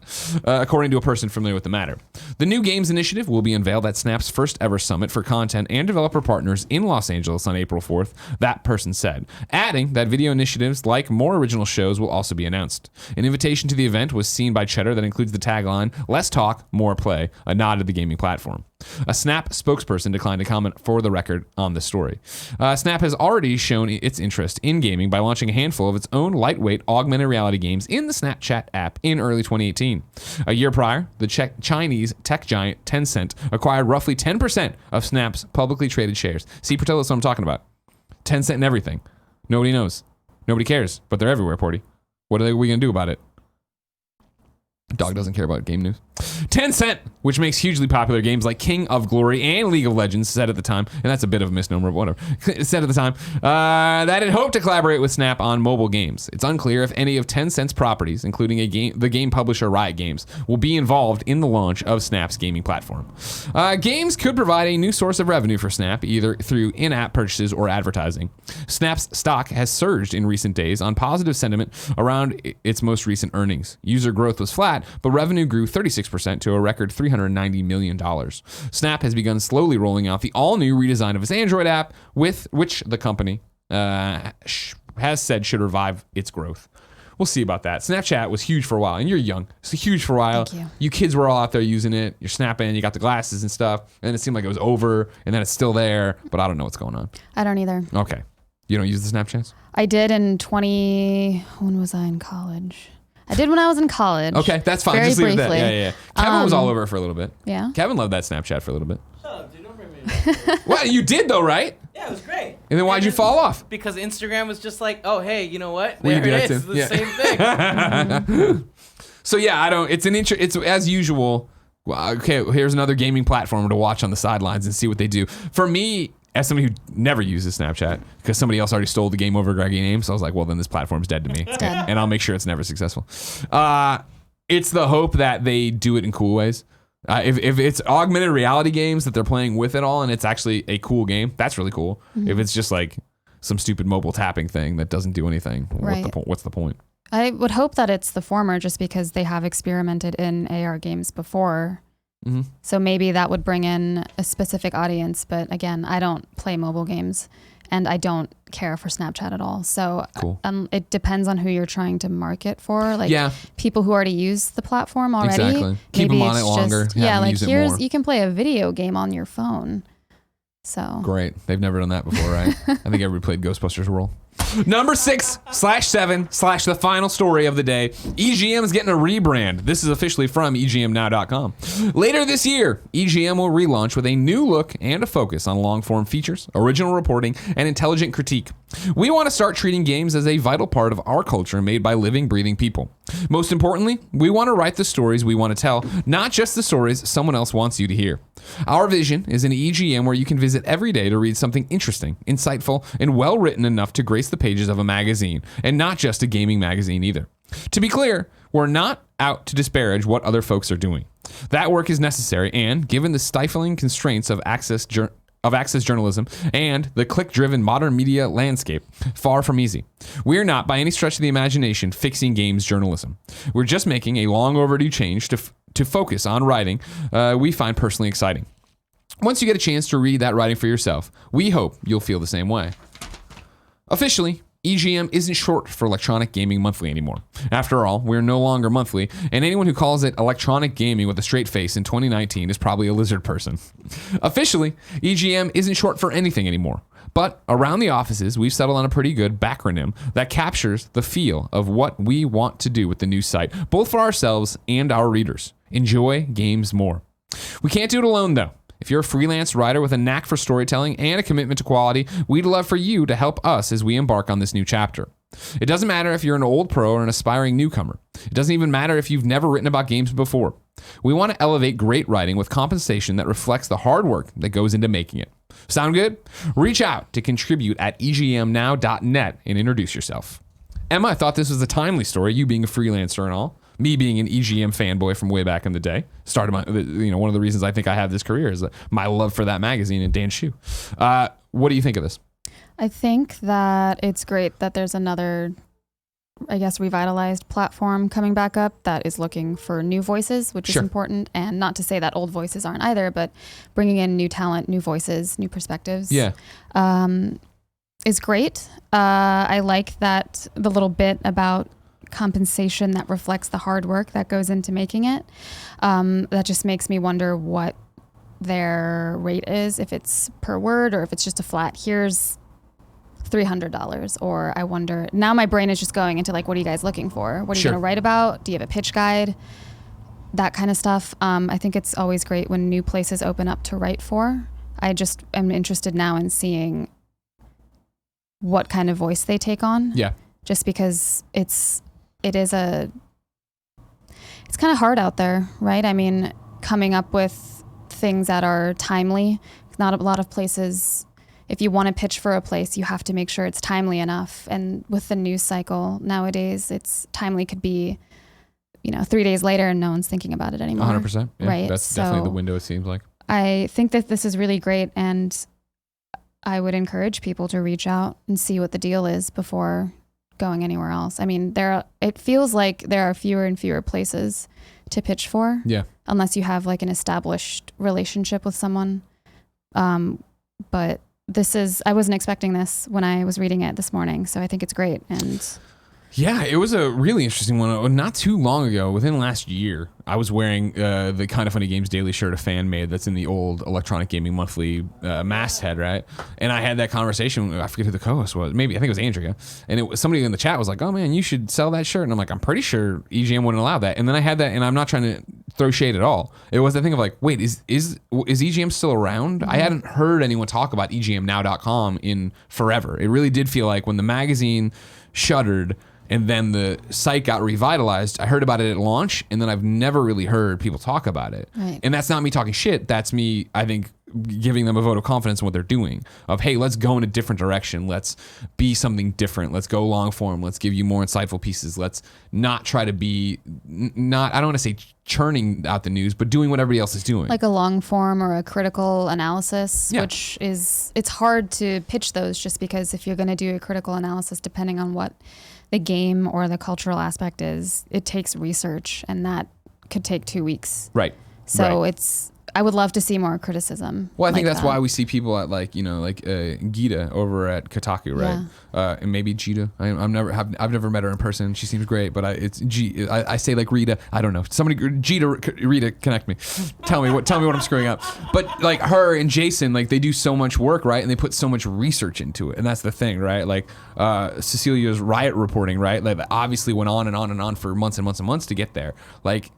according to a person familiar with the matter. The new games initiative will be unveiled at Snap's first ever summit for content and developer partners in Los Angeles on April 4th, that person said, adding that video initiatives like more original shows will also be announced. An invitation to the event was seen by Cheddar that includes the tagline, "Less talk, more play," a nod to the gaming platform. A Snap spokesperson declined to comment for the record on the story. Snap has already shown its interest in gaming by launching a handful of its own lightweight augmented reality games in the Snapchat app in early 2018. A year prior, the Chinese tech giant Tencent acquired roughly 10% of Snap's publicly traded shares. See, Portillo, that's what I'm talking about. Tencent and everything. Nobody knows. Nobody cares, but they're everywhere, Porty. What are we going to do about it? Dog doesn't care about game news. Tencent, which makes hugely popular games like King of Glory and League of Legends, said at the time, and that's a bit of a misnomer, but whatever, said at the time, that it hoped to collaborate with Snap on mobile games. It's unclear if any of Tencent's properties, including the game publisher Riot Games, will be involved in the launch of Snap's gaming platform. Games could provide a new source of revenue for Snap, either through in-app purchases or advertising. Snap's stock has surged in recent days on positive sentiment around its most recent earnings. User growth was flat, but revenue grew 36% to a record $390 million. Snap has begun slowly rolling out the all-new redesign of its Android app, with which the company has said should revive its growth. We'll see about that. Snapchat was huge for a while, and you're young. It's huge for a while. Thank you. You kids were all out there using it. You're snapping, you got the glasses and stuff, and it seemed like it was over, and then it's still there, but I don't know what's going on. I don't either. Okay. You don't use the Snapchats? I did when was I in college? I did when I was in college. Okay, that's fine. Very Just leave briefly. it at that. Yeah. Kevin was all over it for a little bit. Yeah. Kevin loved that Snapchat for a little bit. Shut up, dude. Don't bring me into Well, you did though, right? Yeah, it was great. And then why'd you fall off? Because Instagram was just like, oh, hey, you know what? We There do it that is. too. The Yeah. same thing. So yeah, I don't. It's as usual. Well, okay, here's another gaming platform to watch on the sidelines and see what they do. For me, as somebody who never uses Snapchat, because somebody else already stole the game over Greggy name, so I was like, well, then this platform's dead to me. It's dead. And I'll make sure it's never successful. It's the hope that they do it in cool ways. If it's augmented reality games that they're playing with it all and it's actually a cool game, that's really cool. Mm-hmm. If it's just like some stupid mobile tapping thing that doesn't do anything, right. What's the point? I would hope that it's the former, just because they have experimented in AR games before. Mm-hmm. So maybe that would bring in a specific audience. But again, I don't play mobile games and I don't care for Snapchat at all. So cool. It depends on who you're trying to market for. Like people who already use the platform already. Exactly. Keep them on it longer. Like you can play a video game on your phone. So great. They've never done that before, right? I think everybody played Ghostbusters World. Number 6/7/ the final story of the day. EGM is getting a rebrand. This is officially from EGMnow.com. Later this year, EGM will relaunch with a new look and a focus on long-form features, original reporting, and intelligent critique. We want to start treating games as a vital part of our culture made by living, breathing people. Most importantly, we want to write the stories we want to tell, not just the stories someone else wants you to hear. Our vision is an EGM where you can visit every day to read something interesting, insightful, and well-written enough to grace the pages of a magazine, and not just a gaming magazine either. To be clear, we're not out to disparage what other folks are doing. That work is necessary, and given the stifling constraints of access journalism and the click-driven modern media landscape, far from easy. We're not, by any stretch of the imagination, fixing games journalism. We're just making a long overdue change to focus on writing we find personally exciting. Once you get a chance to read that writing for yourself, we hope you'll feel the same way. Officially, EGM isn't short for Electronic Gaming Monthly anymore. After all, we're no longer monthly, and anyone who calls it electronic gaming with a straight face in 2019 is probably a lizard person. Officially, EGM isn't short for anything anymore. But around the offices, we've settled on a pretty good backronym that captures the feel of what we want to do with the new site, both for ourselves and our readers. Enjoy games more. We can't do it alone, though. If you're a freelance writer with a knack for storytelling and a commitment to quality, we'd love for you to help us as we embark on this new chapter. It doesn't matter if you're an old pro or an aspiring newcomer. It doesn't even matter if you've never written about games before. We want to elevate great writing with compensation that reflects the hard work that goes into making it. Sound good? Reach out to contribute at egmnow.net and introduce yourself. Emma, I thought this was a timely story, you being a freelancer and all. Me being an EGM fanboy from way back in the day. Started my, one of the reasons I think I have this career is my love for that magazine and Dan Shu. What do you think of this? I think that it's great that there's another, I guess, revitalized platform coming back up that is looking for new voices, which is important. And not to say that old voices aren't either, but bringing in new talent, new voices, new perspectives. Yeah. Is great. I like that the little bit about compensation that reflects the hard work that goes into making it. That just makes me wonder what their rate is, if it's per word or if it's just a flat, here's $300. Or I wonder, now my brain is just going into like, what are you guys looking for? What are you going to write about? Do you have a pitch guide? That kind of stuff. I think it's always great when new places open up to write for. I just am interested now in seeing what kind of voice they take on. Yeah. Just because it's kind of hard out there, right? I mean, coming up with things that are timely. Not a lot of places, if you want to pitch for a place, you have to make sure it's timely enough. And with the news cycle nowadays, it's timely could be, 3 days later and no one's thinking about it anymore. 100%. Yeah, right. That's definitely the window, it seems like. I think that this is really great, and I would encourage people to reach out and see what the deal is before going anywhere else. I mean, it feels like there are fewer and fewer places to pitch for. Yeah. Unless you have like an established relationship with someone. But I wasn't expecting this when I was reading it this morning. So I think it's great. And yeah, it was a really interesting one. Not too long ago, within last year, I was wearing the Kind of Funny Games daily shirt a fan made that's in the old Electronic Gaming Monthly masthead, right? And I had that conversation. I forget who the co-host was. Maybe I think it was Andrea. And it was somebody in the chat was like, "Oh man, you should sell that shirt." And I'm like, "I'm pretty sure EGM wouldn't allow that." And then I had that, and I'm not trying to throw shade at all. It was the thing of like, wait, is EGM still around? Mm-hmm. I hadn't heard anyone talk about EGMnow.com in forever. It really did feel like when the magazine shuttered and then the site got revitalized, I heard about it at launch, and then I've never really heard people talk about it. Right. And that's not me talking shit. That's me, I think, giving them a vote of confidence in what they're doing. Of, hey, let's go in a different direction. Let's be something different. Let's go long form. Let's give you more insightful pieces. Let's not try to be, I don't want to say churning out the news, but doing what everybody else is doing. Like a long form or a critical analysis, which it's hard to pitch those just because if you're going to do a critical analysis, depending on what the game or the cultural aspect is, it takes research, and that could take 2 weeks. Right. So I would love to see more criticism. Well, I think that's why we see people at Gita over at Kotaku, right? Yeah. And maybe Gita. I've never met her in person. She seems great, but I say like Rita. I don't know. Somebody Rita, connect me. Tell me what I'm screwing up. But like her and Jason, like they do so much work, right? And they put so much research into it, and that's the thing, right? Like Cecilia's riot reporting, right? Like obviously went on and on and on for months and months and months to get there. Like,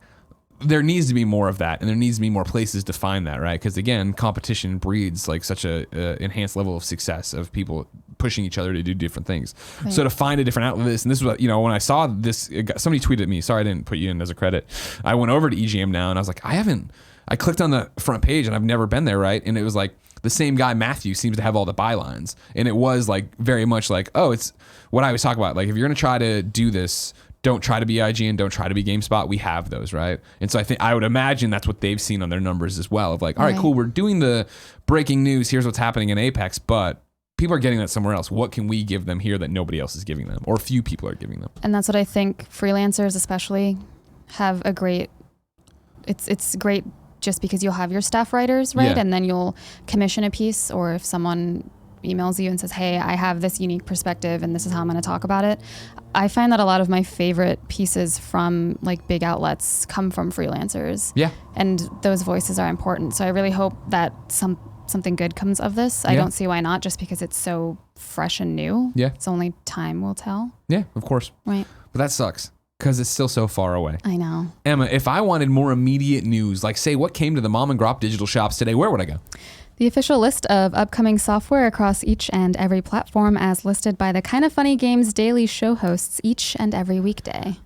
there needs to be more of that, and there needs to be more places to find that, right? Because again, competition breeds like such a enhanced level of success of people pushing each other to do different things. Right. So to find a different outlet, and this was when I saw this, somebody tweeted at me. Sorry, I didn't put you in as a credit. I went over to EGM Now, and I was like, I clicked on the front page, and I've never been there, right? And it was like the same guy, Matthew, seems to have all the bylines, and it was like very much like, oh, it's what I was talking about. Like if you're gonna try to do this, don't try to be IGN, don't try to be GameSpot. We have those, right? And so I would imagine that's what they've seen on their numbers as well. Of like, all right, cool, we're doing the breaking news. Here's what's happening in Apex, but people are getting that somewhere else. What can we give them here that nobody else is giving them, or few people are giving them? And that's what I think freelancers especially have a great. It's great just because you'll have your staff writers, right? Yeah. And then you'll commission a piece, or if someone emails you and says, hey, I have this unique perspective and this is how I'm going to talk about it. I find that a lot of my favorite pieces from like big outlets come from freelancers. Yeah. And those voices are important. So I really hope that something good comes of this. I don't see why not, just because it's so fresh and new. Yeah. It's only time will tell. Yeah, of course. Right. But that sucks, because it's still so far away. I know. Emma, if I wanted more immediate news, like say what came to the mom and grop digital shops today, where would I go? The official list of upcoming software across each and every platform as listed by the Kinda Funny Games daily show hosts each and every weekday.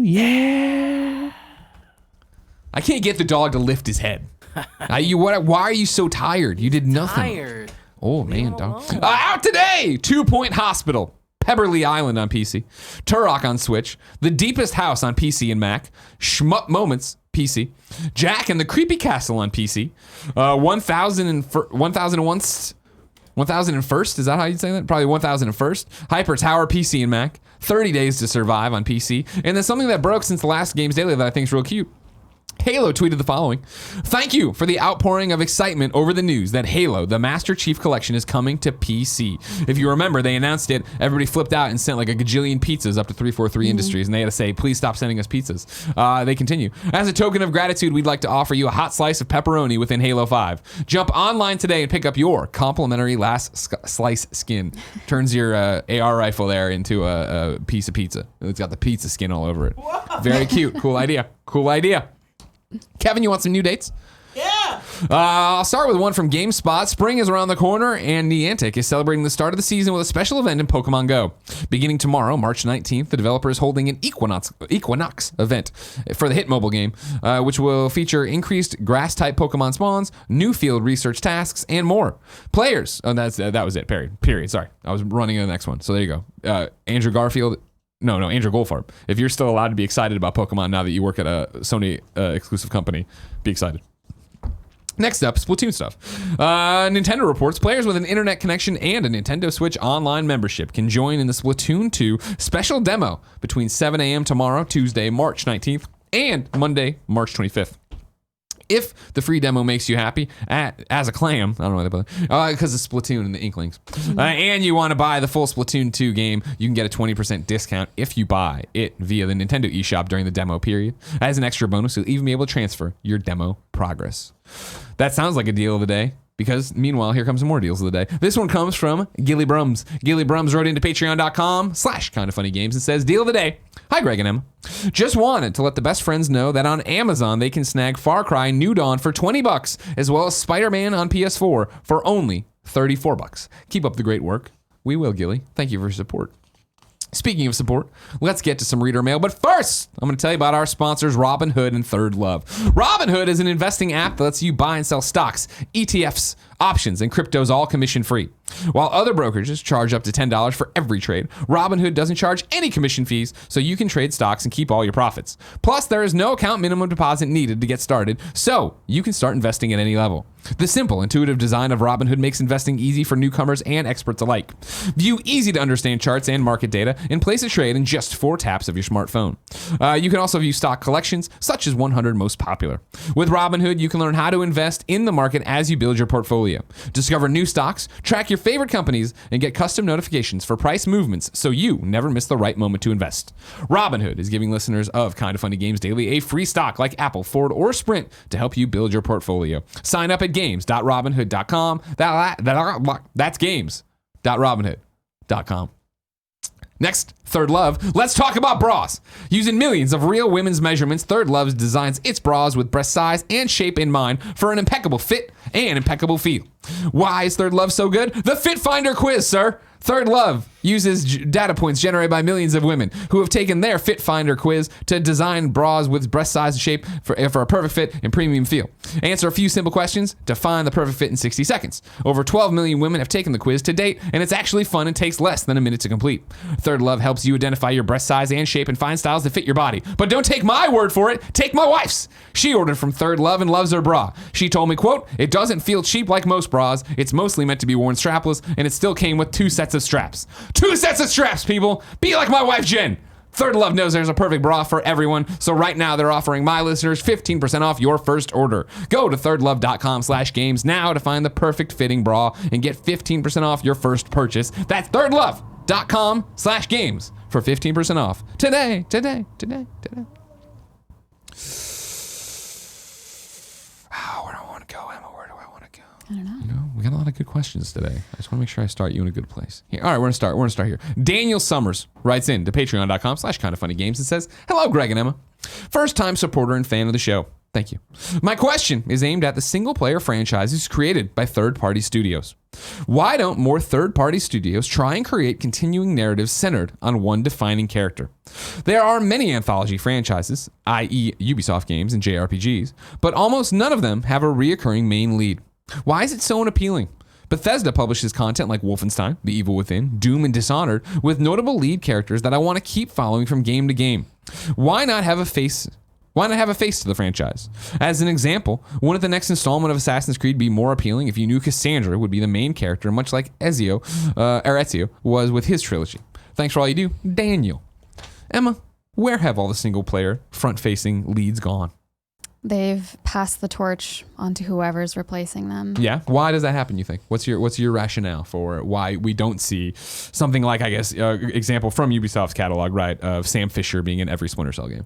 Yeah. I can't get the dog to lift his head. Why are you so tired? You did nothing. Tired. Oh, man, dog. Out today! 2 Point Hospital. Pebberley Island on PC. Turok on Switch. The Deepest House on PC and Mac. Shmup Moments, PC. Jack and the Creepy Castle on PC. 1001st, is that how you'd say that? Probably 1001st. Hyper Tower, PC and Mac. 30 Days to Survive on PC. And then something that broke since the last Games Daily that I think is real cute. Halo tweeted the following. Thank you for the outpouring of excitement over the news that Halo, the Master Chief Collection, is coming to PC. If you remember, they announced it, everybody flipped out and sent like a gajillion pizzas up to 343 Industries, and they had to say, please stop sending us pizzas. They continue. As a token of gratitude, we'd like to offer you a hot slice of pepperoni within Halo 5. Jump online today and pick up your complimentary last slice skin. Turns your AR rifle there into a piece of pizza. It's got the pizza skin all over it. Whoa. Very cute. Cool idea. Cool idea. Kevin, you want some new dates? Yeah. I'll start with one from GameSpot. Spring is around the corner, and Niantic is celebrating the start of the season with a special event in Pokemon Go. Beginning tomorrow, March 19th, the developer is holding an Equinox event for the hit mobile game, which will feature increased grass-type Pokemon spawns, new field research tasks, and more. Players, that was it, period. Sorry, I was running to the next one, so there you go. Andrew Garfield. No, Andrew Goldfarb. If you're still allowed to be excited about Pokemon now that you work at a Sony exclusive company, be excited. Next up, Splatoon stuff. Nintendo reports players with an internet connection and a Nintendo Switch Online membership can join in the Splatoon 2 special demo between 7 a.m. tomorrow, Tuesday, March 19th, and Monday, March 25th. If the free demo makes you happy, as a clam, I don't know why they put it, because of Splatoon and the Inklings, and you want to buy the full Splatoon 2 game, you can get a 20% discount if you buy it via the Nintendo eShop during the demo period. As an extra bonus, you'll even be able to transfer your demo progress. That sounds like a deal of the day. Because, meanwhile, here comes some more deals of the day. This one comes from Gilly Brums. Gilly Brums wrote into patreon.com/kindafunnygames and says, deal of the day. Hi, Greg and Emma. Just wanted to let the best friends know that on Amazon, they can snag Far Cry New Dawn for $20, as well as Spider-Man on PS4 for only $34. Keep up the great work. We will, Gilly. Thank you for your support. Speaking of support, let's get to some reader mail. But first, I'm going to tell you about our sponsors, Robinhood and ThirdLove. Robinhood is an investing app that lets you buy and sell stocks, ETFs, options, and cryptos all commission-free. While other brokerages charge up to $10 for every trade, Robinhood doesn't charge any commission fees, so you can trade stocks and keep all your profits. Plus, there is no account minimum deposit needed to get started, so you can start investing at any level. The simple, intuitive design of Robinhood makes investing easy for newcomers and experts alike. View easy-to-understand charts and market data and place a trade in just 4 taps of your smartphone. You can also view stock collections, such as 100 most popular. With Robinhood, you can learn how to invest in the market as you build your portfolio. Discover new stocks, track your favorite companies, and get custom notifications for price movements so you never miss the right moment to invest. Robinhood is giving listeners of Kinda Funny Games Daily a free stock like Apple, Ford, or Sprint to help you build your portfolio. Sign up at games.robinhood.com. That's games.robinhood.com. Next, ThirdLove. Let's talk about bras. Using millions of real women's measurements, ThirdLove designs its bras with breast size and shape in mind for an impeccable fit and impeccable feel. Why is ThirdLove so good? The Fit Finder quiz, sir. ThirdLove uses data points generated by millions of women who have taken their Fit Finder quiz to design bras with breast size and shape for a perfect fit and premium feel. Answer a few simple questions to find the perfect fit in 60 seconds. Over 12 million women have taken the quiz to date, and it's actually fun and takes less than a minute to complete. ThirdLove helps you identify your breast size and shape and find styles that fit your body. But don't take my word for it. Take my wife's. She ordered from ThirdLove and loves her bra. She told me, quote, "It doesn't feel cheap like most bras. It's mostly meant to be worn strapless, and it still came with 2 sets of straps." 2 sets of straps, people. Be like my wife, Jen. ThirdLove knows there's a perfect bra for everyone, so right now they're offering my listeners 15% off your first order. Go to thirdlove.com/games now to find the perfect fitting bra and get 15% off your first purchase. That's thirdlove.com/games for 15% off. Today. Where do I want to go, Emma? Where do I want to go? I don't know. You know, we got a lot of good questions today. I just want to make sure I start you in a good place. Here. All right, we're going to start here. Daniel Summers writes in to patreon.com/kindafunnygames and says, "Hello, Greg and Emma. First time supporter and fan of the show. Thank you. My question is aimed at the single-player franchises created by third-party studios. Why don't more third-party studios try and create continuing narratives centered on one defining character? There are many anthology franchises, i.e. Ubisoft games and JRPGs, but almost none of them have a reoccurring main lead. Why is it so unappealing? Bethesda publishes content like Wolfenstein, The Evil Within, Doom, and Dishonored with notable lead characters that I want to keep following from game to game. Why not have a face to the franchise? As an example, wouldn't the next installment of Assassin's Creed be more appealing if you knew Cassandra would be the main character, much like Ezio was with his trilogy? Thanks for all you do, Daniel. Emma, where have all the single-player, front-facing leads gone? They've passed the torch onto whoever's replacing them. Yeah? Why does that happen, you think? What's your rationale for why we don't see something like, I guess, example from Ubisoft's catalog, right, of Sam Fisher being in every Splinter Cell game?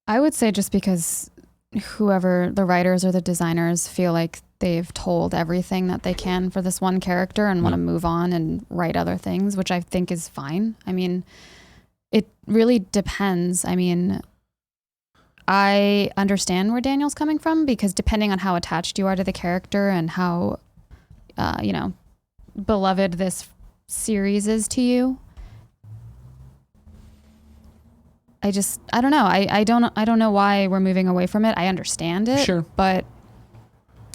I would say just because whoever the writers or the designers feel like they've told everything that they can for this one character and want to move on and write other things, which I think is fine. I mean, it really depends. I mean, I understand where Daniel's coming from because depending on how attached you are to the character and how, beloved this series is to you, I don't know. I don't know why we're moving away from it. I understand it, sure, but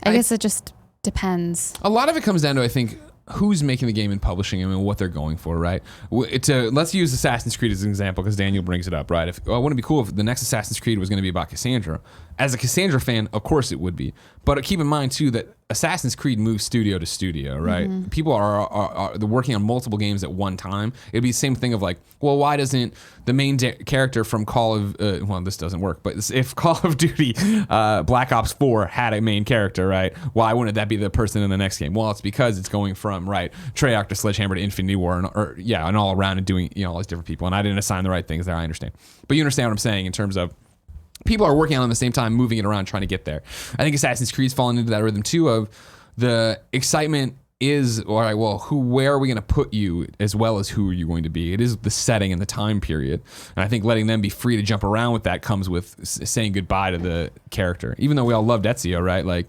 I guess it just depends. A lot of it comes down to, I think, who's making the game and publishing them and what they're going for, right? Let's use Assassin's Creed as an example because Daniel brings it up, right? Wouldn't it be cool if the next Assassin's Creed was going to be about Cassandra? As a Cassandra fan, of course it would be. But keep in mind, too, that Assassin's Creed moves studio to studio, right? Mm-hmm. People are they're working on multiple games at one time. It'd be the same thing of like, well, why doesn't the main character from Call of... well, this doesn't work, but if Call of Duty Black Ops 4 had a main character, right? Why wouldn't that be the person in the next game? Well, it's because it's going from, right, Treyarch to Sledgehammer to Infinity War, and all around and doing, all these different people. And I didn't assign the right things there, I understand. But you understand what I'm saying in terms of people are working on it at the same time, moving it around, trying to get there. I think Assassin's Creed's fallen into that rhythm too of the excitement is, all right, well, where are we going to put you as well as who are you going to be? It is the setting and the time period. And I think letting them be free to jump around with that comes with saying goodbye to the character. Even though we all loved Ezio, right? Like,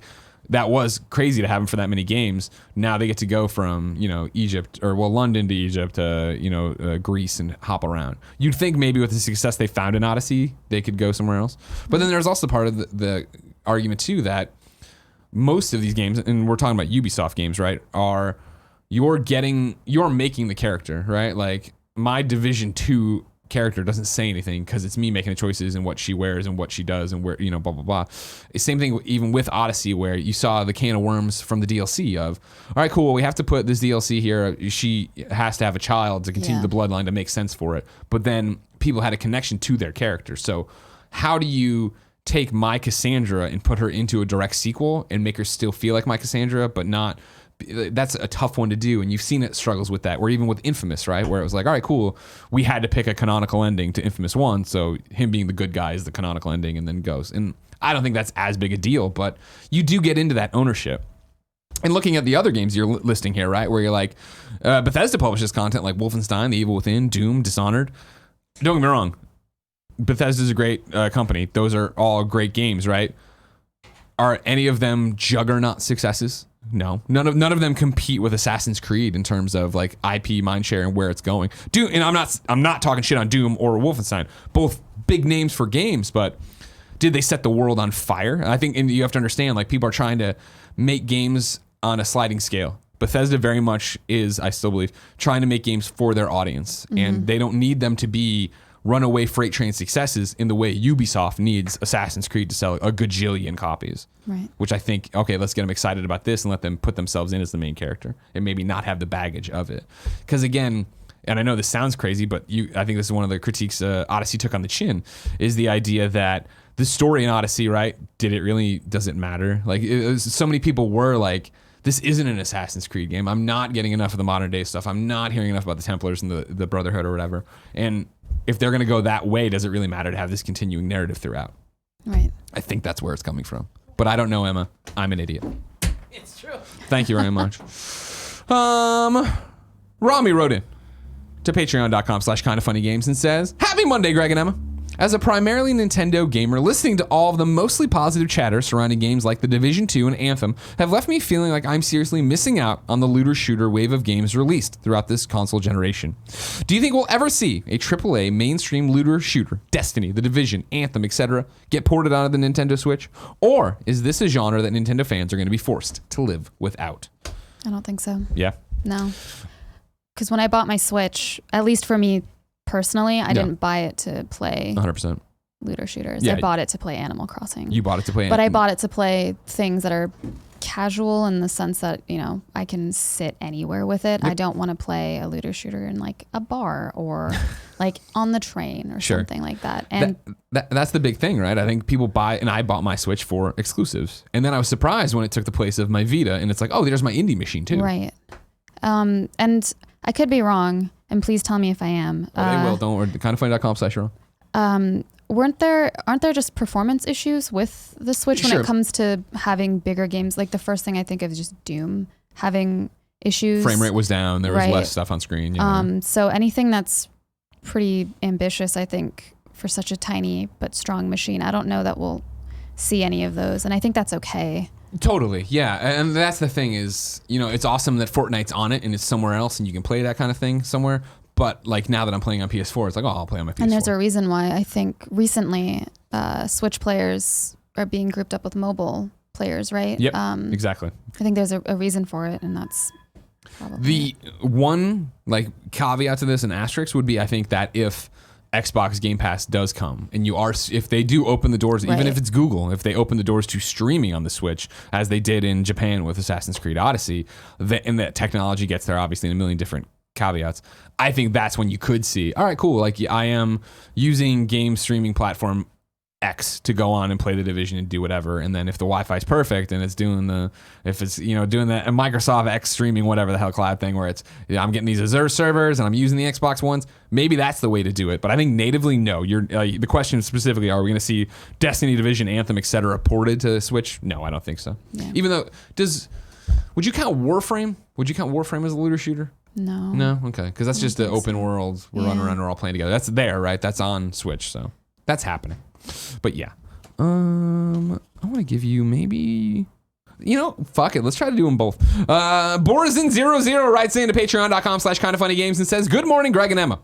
that was crazy to have him for that many games. Now they get to go from, Egypt, London to Egypt to, Greece and hop around. You'd think maybe with the success they found in Odyssey, they could go somewhere else. But then there's also part of the argument too that most of these games, and we're talking about Ubisoft games, right, are you're making the character, right? Like my Division 2 character doesn't say anything because it's me making the choices and what she wears and what she does and where, blah, blah, blah. Same thing even with Odyssey where you saw the can of worms from the DLC of, all right, cool, well, we have to put this DLC here. She has to have a child to continue the bloodline to make sense for it. But then people had a connection to their character. So how do you take my Cassandra and put her into a direct sequel and make her still feel like my Cassandra, but not... That's a tough one to do, and you've seen it struggles with that. Or even with Infamous, right, where it was like, all right, cool, we had to pick a canonical ending to Infamous 1, so him being the good guy is the canonical ending, and then goes. And I don't think that's as big a deal, but you do get into that ownership. And looking at the other games you're listing here, right, where you're like, Bethesda publishes content like Wolfenstein, The Evil Within, Doom, Dishonored. Don't get me wrong, Bethesda's a great company. Those are all great games, right? Are any of them juggernaut successes? No, none of them compete with Assassin's Creed in terms of like IP mindshare and where it's going. Doom, and I'm not talking shit on Doom or Wolfenstein, both big names for games, but did they set the world on fire? I think, and you have to understand, like people are trying to make games on a sliding scale. Bethesda very much is, I still believe, trying to make games for their audience, and they don't need them to be runaway freight train successes in the way Ubisoft needs Assassin's Creed to sell a gajillion copies. Right. Which I think, okay, let's get them excited about this and let them put themselves in as the main character and maybe not have the baggage of it. Because again, and I know this sounds crazy, but I think this is one of the critiques Odyssey took on the chin, is the idea that the story in Odyssey, right, does it matter? Like so many people were like, this isn't an Assassin's Creed game. I'm not getting enough of the modern day stuff. I'm not hearing enough about the Templars and the Brotherhood or whatever. And if they're going to go that way, does it really matter to have this continuing narrative throughout? Right. I think that's where it's coming from. But I don't know, Emma. I'm an idiot. It's true. Thank you very much. Ramy wrote in to patreon.com/kindoffunnygames and says, Happy Monday, Greg and Emma. As a primarily Nintendo gamer, listening to all of the mostly positive chatter surrounding games like The Division 2 and Anthem have left me feeling like I'm seriously missing out on the looter shooter wave of games released throughout this console generation. Do you think we'll ever see a AAA mainstream looter shooter, Destiny, The Division, Anthem, etc., get ported onto the Nintendo Switch? Or is this a genre that Nintendo fans are going to be forced to live without? I don't think so. Yeah? No. Because when I bought my Switch, at least for me personally, I didn't buy it to play 100%. looter shooters. Yeah. I bought it to play Animal Crossing. You bought it to play But I bought it to play things that are casual in the sense that, you know, I can sit anywhere with it. I don't want to play a looter shooter in like a bar or like on the train or something like that. And that's the big thing, right? I think people buy, and I bought my Switch for exclusives. And then I was surprised when it took the place of my Vita, and it's like, oh, there's my indie machine too. Right. And I could be wrong, and please tell me if I am. Oh, they will. Don't worry. kindoffunny.com/wrong. Aren't there just performance issues with the Switch when it comes to having bigger games? Like the first thing I think of is just Doom having issues. Frame rate was down. There was less stuff on screen. You know? So anything that's pretty ambitious, I think, for such a tiny but strong machine, I don't know that we'll see any of those, and I think that's okay. Totally, yeah. And that's the thing is, you know, it's awesome that Fortnite's on it and it's somewhere else and you can play that kind of thing somewhere. But like now that I'm playing on PS4, it's like, oh, I'll play on my PS4. And there's a reason why I think recently Switch players are being grouped up with mobile players, right? Yep, exactly. I think there's a reason for it, and that's probably the one like caveat to this and asterisk would be, I think that if Xbox Game Pass does come and if they do open the doors, even if it's Google, if they open the doors to streaming on the Switch as they did in Japan with Assassin's Creed Odyssey, and that technology gets there obviously in a million different caveats, I think that's when you could see, all right, cool, like I am using game streaming platform X to go on and play The Division and do whatever, and then if the Wi-Fi is perfect and it's doing that Microsoft X streaming whatever the hell cloud thing where it's I'm getting these Azure servers and I'm using the Xbox ones, maybe that's the way to do it. But I think natively, no. The question specifically, are we going to see Destiny, Division, Anthem, etc. ported to Switch? No, I don't think so. Yeah. Even though would you count Warframe? Would you count Warframe as a looter shooter? No, okay, because that's just the open world. We're running around, we're all playing together. That's there, right? That's on Switch, so that's happening. But yeah, I want to give you maybe, fuck it. Let's try to do them both. Bore-zen Zero Zero writes into patreon.com/kindoffunnygames and says, good morning, Greg and Emma.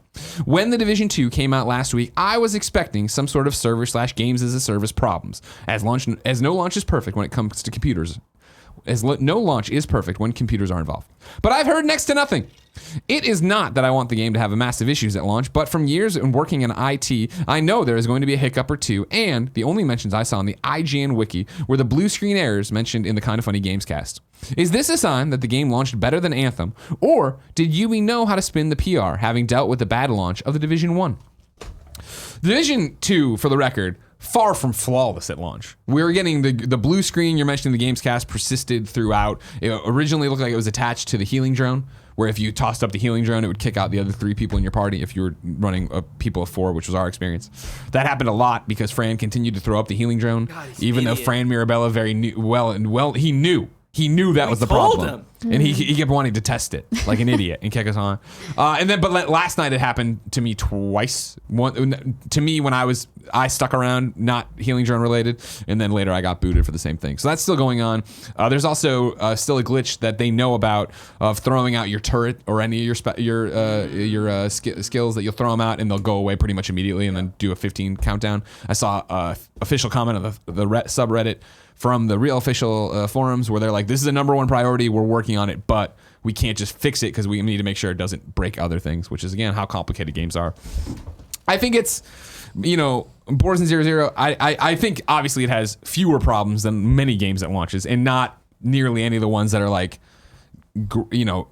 When The Division 2 came out last week, I was expecting some sort of server/games as a service problems, as no launch is perfect when it comes to computers. No launch is perfect when computers are involved. But I've heard next to nothing. It is not that I want the game to have massive issues at launch, but from years in working in IT, I know there is going to be a hiccup or two, and the only mentions I saw on the IGN wiki were the blue screen errors mentioned in the Kind of Funny Games cast. Is this a sign that the game launched better than Anthem, or did Yui know how to spin the PR, having dealt with the bad launch of the Division 1? The Division 2, for the record, far from flawless at launch. We were getting the blue screen you're mentioning, the Gamescast persisted throughout. It originally looked like it was attached to the healing drone, where if you tossed up the healing drone, it would kick out the other 3 people in your party if you were running a people of 4, which was our experience. That happened a lot because Fran continued to throw up the healing drone, even though Fran Mirabella he knew that was the problem. And he kept wanting to test it like an idiot and kick us on. But last night it happened to me twice. One to me when I stuck around, not healing drone related, and then later I got booted for the same thing. So that's still going on. There's also still a glitch that they know about of throwing out your turret or any of your skills that you'll throw them out and they'll go away pretty much immediately and then do a 15 countdown. I saw a official comment on the subreddit from the real official forums where they're like, this is a number 1 priority, we're working on it, but we can't just fix it because we need to make sure it doesn't break other things, which is, again, how complicated games are. I think it's, Bore-zen Zero Zero, I think obviously it has fewer problems than many games that launches, and not nearly any of the ones that are like,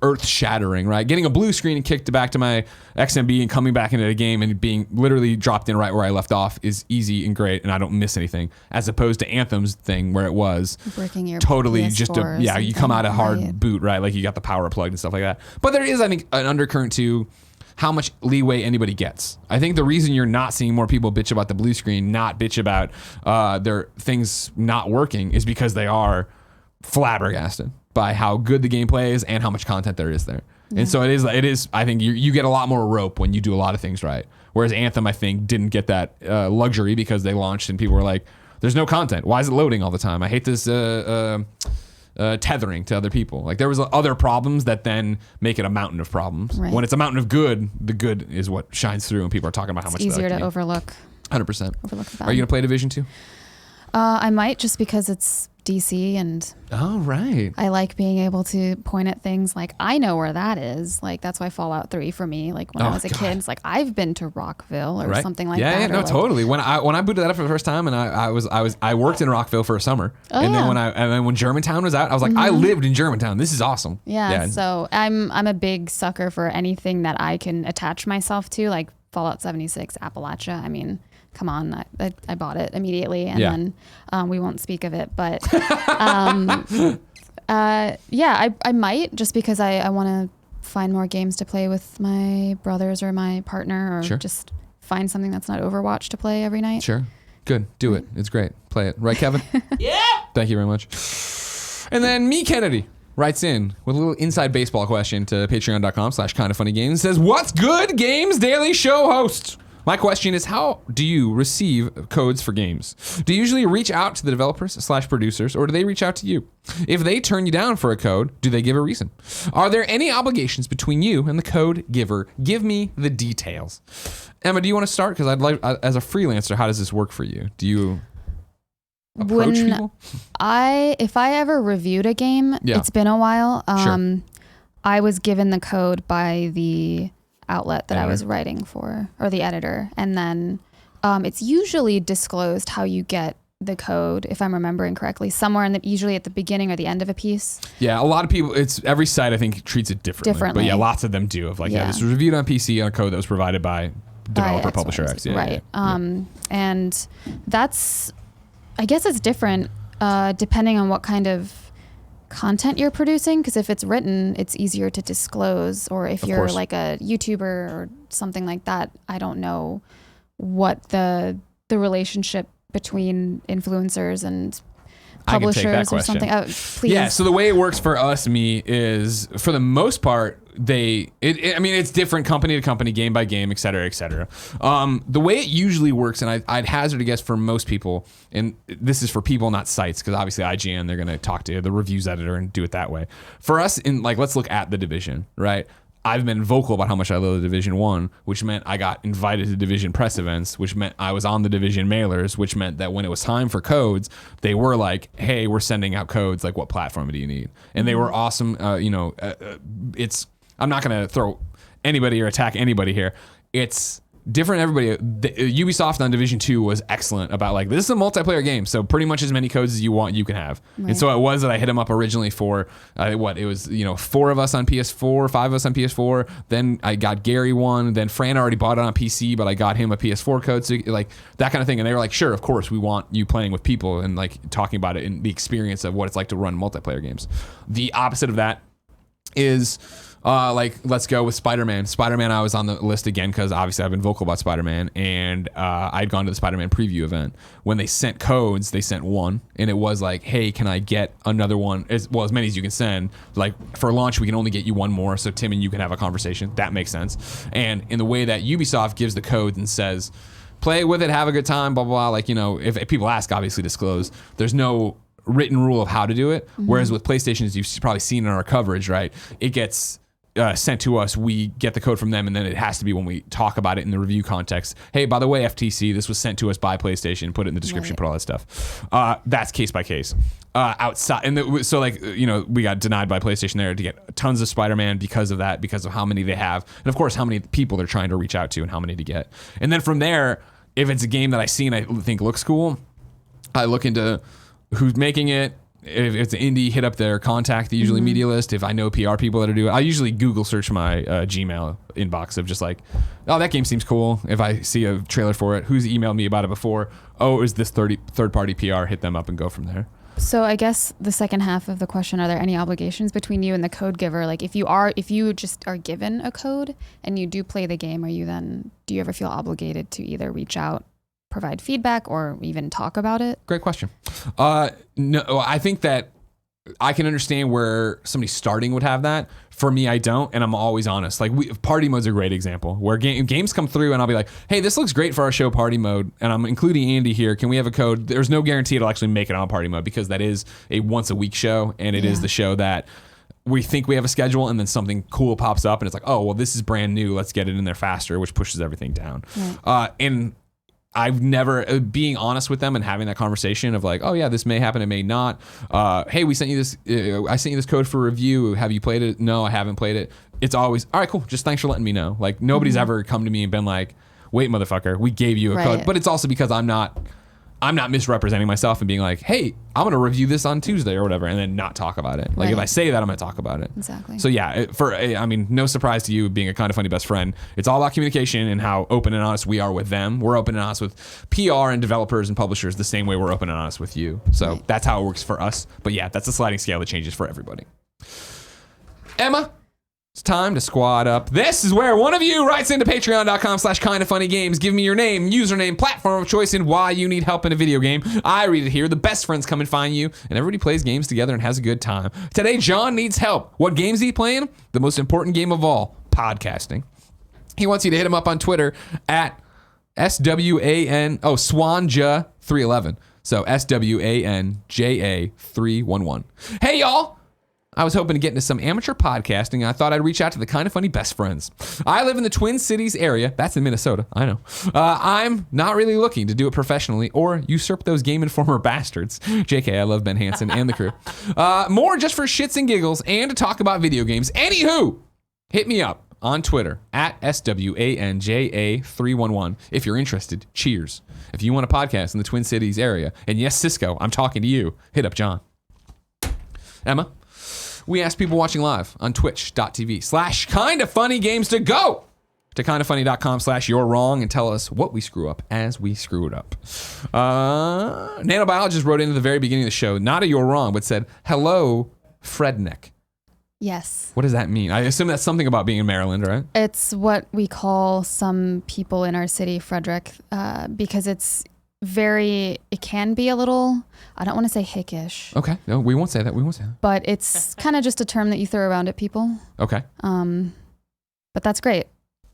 earth-shattering, right? Getting a blue screen and kicked back to my XMB and coming back into the game and being literally dropped in right where I left off is easy and great, and I don't miss anything. As opposed to Anthem's thing where it was breaking your totally PS4 you come out a hard boot, right? Like you got the power plugged and stuff like that. But there is, I think, an undercurrent to how much leeway anybody gets. I think the reason you're not seeing more people bitch about the blue screen, not bitch about their things not working, is because they are flabbergasted. by how good the gameplay is and how much content there is there. And so it is, I think you get a lot more rope when you do a lot of things right. Whereas Anthem, I think, didn't get that luxury because they launched and people were like, there's no content. Why is it loading all the time? I hate this tethering to other people. Like there was other problems that then make it a mountain of problems. Right. When it's a mountain of good, the good is what shines through and people are talking about how much easier to overlook. 100%. Overlook the bad. Are you going to play Division 2? I might, just because it's DC and right. I like being able to point at things like I know where that is. Like that's why Fallout 3 for me. Like when I was a kid, it's like I've been to Rockville or something like that. Yeah, no, like, totally. When I booted that up for the first time, and I worked in Rockville for a summer, and then when Germantown was out, I was like, I lived in Germantown. This is awesome. Yeah. So I'm a big sucker for anything that I can attach myself to, like Fallout 76, Appalachia. I mean, come on, I bought it immediately, and then we won't speak of it. But I might, just because I want to find more games to play with my brothers or my partner, or just find something that's not Overwatch to play every night. Sure. Good. Do it. It's great. Play it. Right, Kevin? Yeah. Thank you very much. And then MiKennedy writes in with a little inside baseball question to patreon.com/kindoffunnygames. Says, what's good, Games Daily Show hosts? My question is, how do you receive codes for games? Do you usually reach out to the developers/producers, or do they reach out to you? If they turn you down for a code, do they give a reason? Are there any obligations between you and the code giver? Give me the details. Emma, do you want to start? Because I'd like, as a freelancer, how does this work for you? Do you approach people? If I ever reviewed a game, it's been a while. I was given the code by the outlet that I was writing for, or the editor, and then it's usually disclosed how you get the code, if I'm remembering correctly, somewhere usually at the beginning or the end of a piece. Yeah, a lot of people, every site I think treats it differently. But yeah, lots of them do. Of like, this was reviewed on PC on a code that was provided by developer publisher X. Right. And that's, I guess it's different depending on what kind of content you're producing, because if it's written, it's easier to disclose, or if you're like a YouTuber or something like that, I don't know what the relationship between influencers and publishers or something. Please. Yeah, so the way it works for us, is for the most part, it's different company to company, game by game, et cetera, et cetera. The way it usually works, and I'd hazard a guess for most people, and this is for people, not sites, because obviously IGN, they're going to talk to the reviews editor and do it that way. For us, let's look at the Division, right? I've been vocal about how much I love the Division 1, which meant I got invited to Division press events, which meant I was on the Division mailers, which meant that when it was time for codes, they were like, hey, we're sending out codes, like what platform do you need? And they were awesome. I'm not going to throw anybody or attack anybody here. It's different. Everybody, Ubisoft on Division 2 was excellent about like, this is a multiplayer game, so pretty much as many codes as you want, you can have. Right. And so it was that I hit him up originally for it was 4 of us on PS4, 5 of us on PS4. Then I got Gary one. Then Fran already bought it on PC, but I got him a PS4 code, so like that kind of thing. And they were like, sure, of course, we want you playing with people and like talking about it and the experience of what it's like to run multiplayer games. The opposite of that is let's go with Spider-Man. Spider-Man, I was on the list again because obviously I've been vocal about Spider-Man, and I'd gone to the Spider-Man preview event. When they sent codes, they sent one, and it was like, hey, can I get another one? As many as you can send. Like for launch, we can only get you one more, so Tim and you can have a conversation. That makes sense. And in the way that Ubisoft gives the code and says, play with it, have a good time, blah, blah, blah. Like, if people ask, obviously disclose. There's no written rule of how to do it. Mm-hmm. Whereas with PlayStation, as you've probably seen in our coverage, right, it gets sent to us, we get the code from them, and then it has to be when we talk about it in the review context. Hey, by the way, FTC, this was sent to us by PlayStation. Put it in the description, put all that stuff. That's case by case. Outside, and we got denied by PlayStation there to get tons of Spider-Man because of that, because of how many they have, and of course how many people they're trying to reach out to and how many to get. And then from there, if it's a game that I see and I think looks cool, I look into who's making it. If it's an indie, hit up their contact, the usually media list. If I know PR people that are doing it, I usually Google search my Gmail inbox of just like, oh, that game seems cool. If I see a trailer for it, who's emailed me about it before? Oh, is this third-party PR? Hit them up and go from there. So I guess the second half of the question, are there any obligations between you and the code giver? Like if you just are given a code and you do play the game, do you ever feel obligated to either reach out, provide feedback, or even talk about it? Great question. No, I think that I can understand where somebody starting would have that. For me, I don't, and I'm always honest. Like party mode's a great example where games come through, and I'll be like, "Hey, this looks great for our show, party mode," and I'm including Andy here. Can we have a code? There's no guarantee it'll actually make it on party mode because that is a once a week show, and it is the show that we think we have a schedule, and then something cool pops up, and it's like, "Oh, well, this is brand new. Let's get it in there faster," which pushes everything down. Right. And I've never being honest with them and having that conversation of like, oh yeah, this may happen, it may not. Hey, we sent you this. I sent you this code for review. Have you played it? No, I haven't played it. It's always all right, cool. Just thanks for letting me know. Like nobody's ever come to me and been like, wait, motherfucker, we gave you a code. But it's also because I'm not misrepresenting myself and being like, hey, I'm going to review this on Tuesday or whatever, and then not talk about it. Like if I say that, I'm going to talk about it. Exactly. So yeah, no surprise to you being a kind of funny best friend. It's all about communication and how open and honest we are with them. We're open and honest with PR and developers and publishers the same way we're open and honest with you. So that's how it works for us. But yeah, that's a sliding scale that changes for everybody. Emma, it's time to squad up. This is where one of you writes into patreon.com/kindoffunnygames. Give me your name, username, platform of choice, and why you need help in a video game. I read it here. The best friends come and find you, and everybody plays games together and has a good time. Today, John needs help. What games is he playing? The most important game of all, podcasting. He wants you to hit him up on Twitter at Swanja311. So SWANJA311. Hey, y'all. I was hoping to get into some amateur podcasting, and I thought I'd reach out to the Kind of Funny best friends. I live in the Twin Cities area. That's in Minnesota. I know. I'm not really looking to do it professionally or usurp those Game Informer bastards. JK, I love Ben Hansen and the crew. More just for shits and giggles and to talk about video games. Anywho, hit me up on Twitter at SWANJA311 if you're interested. Cheers. If you want a podcast in the Twin Cities area, and yes, Cisco, I'm talking to you, hit up John. Emma? We asked people watching live on twitch.tv/kindoffunnygames to go to kindoffunny.com/you're wrong and tell us what we screw up as we screw it up. Nanobiologist wrote into the very beginning of the show, not a you're wrong, but said, hello, Frednick. Yes. What does that mean? I assume that's something about being in Maryland, right? It's what we call some people in our city, Frederick, because it can be a little, I don't want to say hickish. Okay. No, we won't say that. But it's kind of just a term that you throw around at people. Okay. But that's great.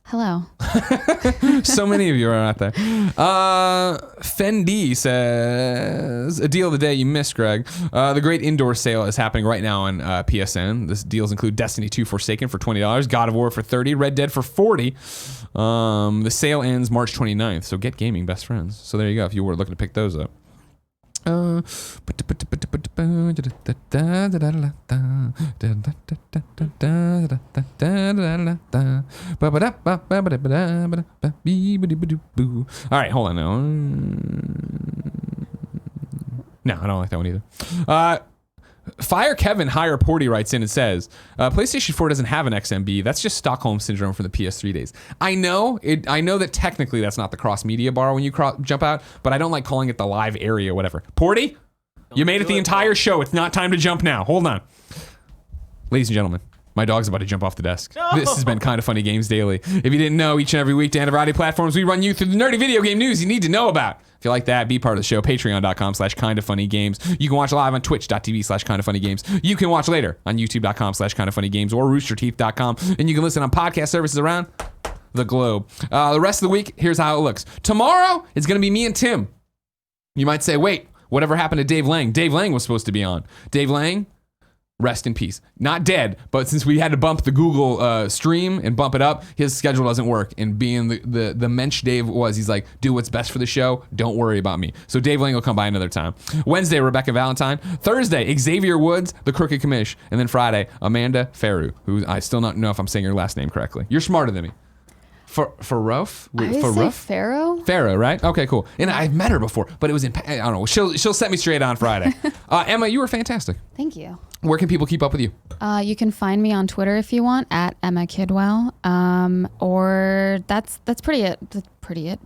Hello. So many of you are out there. Fendi says, a deal of the day you missed, Greg. The great indoor sale is happening right now on PSN. This deals include Destiny 2 Forsaken for $20, God of War for $30, Red Dead for $40. The sale ends March 29th, so get gaming, best friends. So there you go, if you were looking to pick those up. All right, hold on now. No, I don't like that one either. Fire Kevin Higher Porty writes in and says, PlayStation 4 doesn't have an XMB. That's just Stockholm Syndrome from the PS3 days. I know that technically that's not the cross-media bar when you jump out, but I don't like calling it the live area, whatever. Porty, you made it the entire show. It's not time to jump now. Hold on. Ladies and gentlemen, my dog's about to jump off the desk. No. This has been Kind of Funny Games Daily. If you didn't know, each and every weekday on a variety of platforms, we run you through the nerdy video game news you need to know about. If you like that, be part of the show. Patreon.com/kindoffunnygames. You can watch live on twitch.tv/kindoffunnygames. You can watch later on youtube.com/kindoffunnygames or roosterteeth.com. And you can listen on podcast services around the globe. The rest of the week, here's how it looks. Tomorrow, it's going to be me and Tim. You might say, wait, whatever happened to Dave Lang? Dave Lang was supposed to be on. Dave Lang, rest in peace. Not dead, but since we had to bump the Google stream and bump it up, his schedule doesn't work. And being the mensch Dave was, he's like, do what's best for the show. Don't worry about me. So Dave Lang will come by another time. Wednesday, Rebekah Valentine. Thursday, Xavier Woods, the Crooked Commish. And then Friday, Amanda Faru, who I still don't know if I'm saying her last name correctly. You're smarter than me. Farouf? Pharaoh? Pharaoh, right? Okay, cool. And I've met her before, but it was I don't know. She'll set me straight on Friday. Emma, you were fantastic. Thank you. Where can people keep up with you? You can find me on Twitter if you want, at Emma Kidwell. Or that's pretty it. That's pretty it.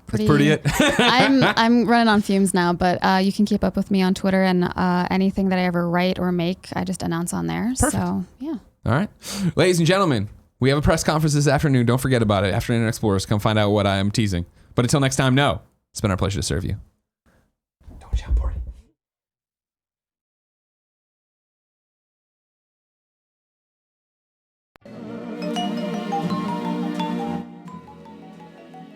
I'm running on fumes now, but you can keep up with me on Twitter, and anything that I ever write or make, I just announce on there. Perfect. So, yeah. All right. Ladies and gentlemen, we have a press conference this afternoon. Don't forget about it. After Internet Explorers, come find out what I am teasing. But until next time, no. It's been our pleasure to serve you. Don't jump,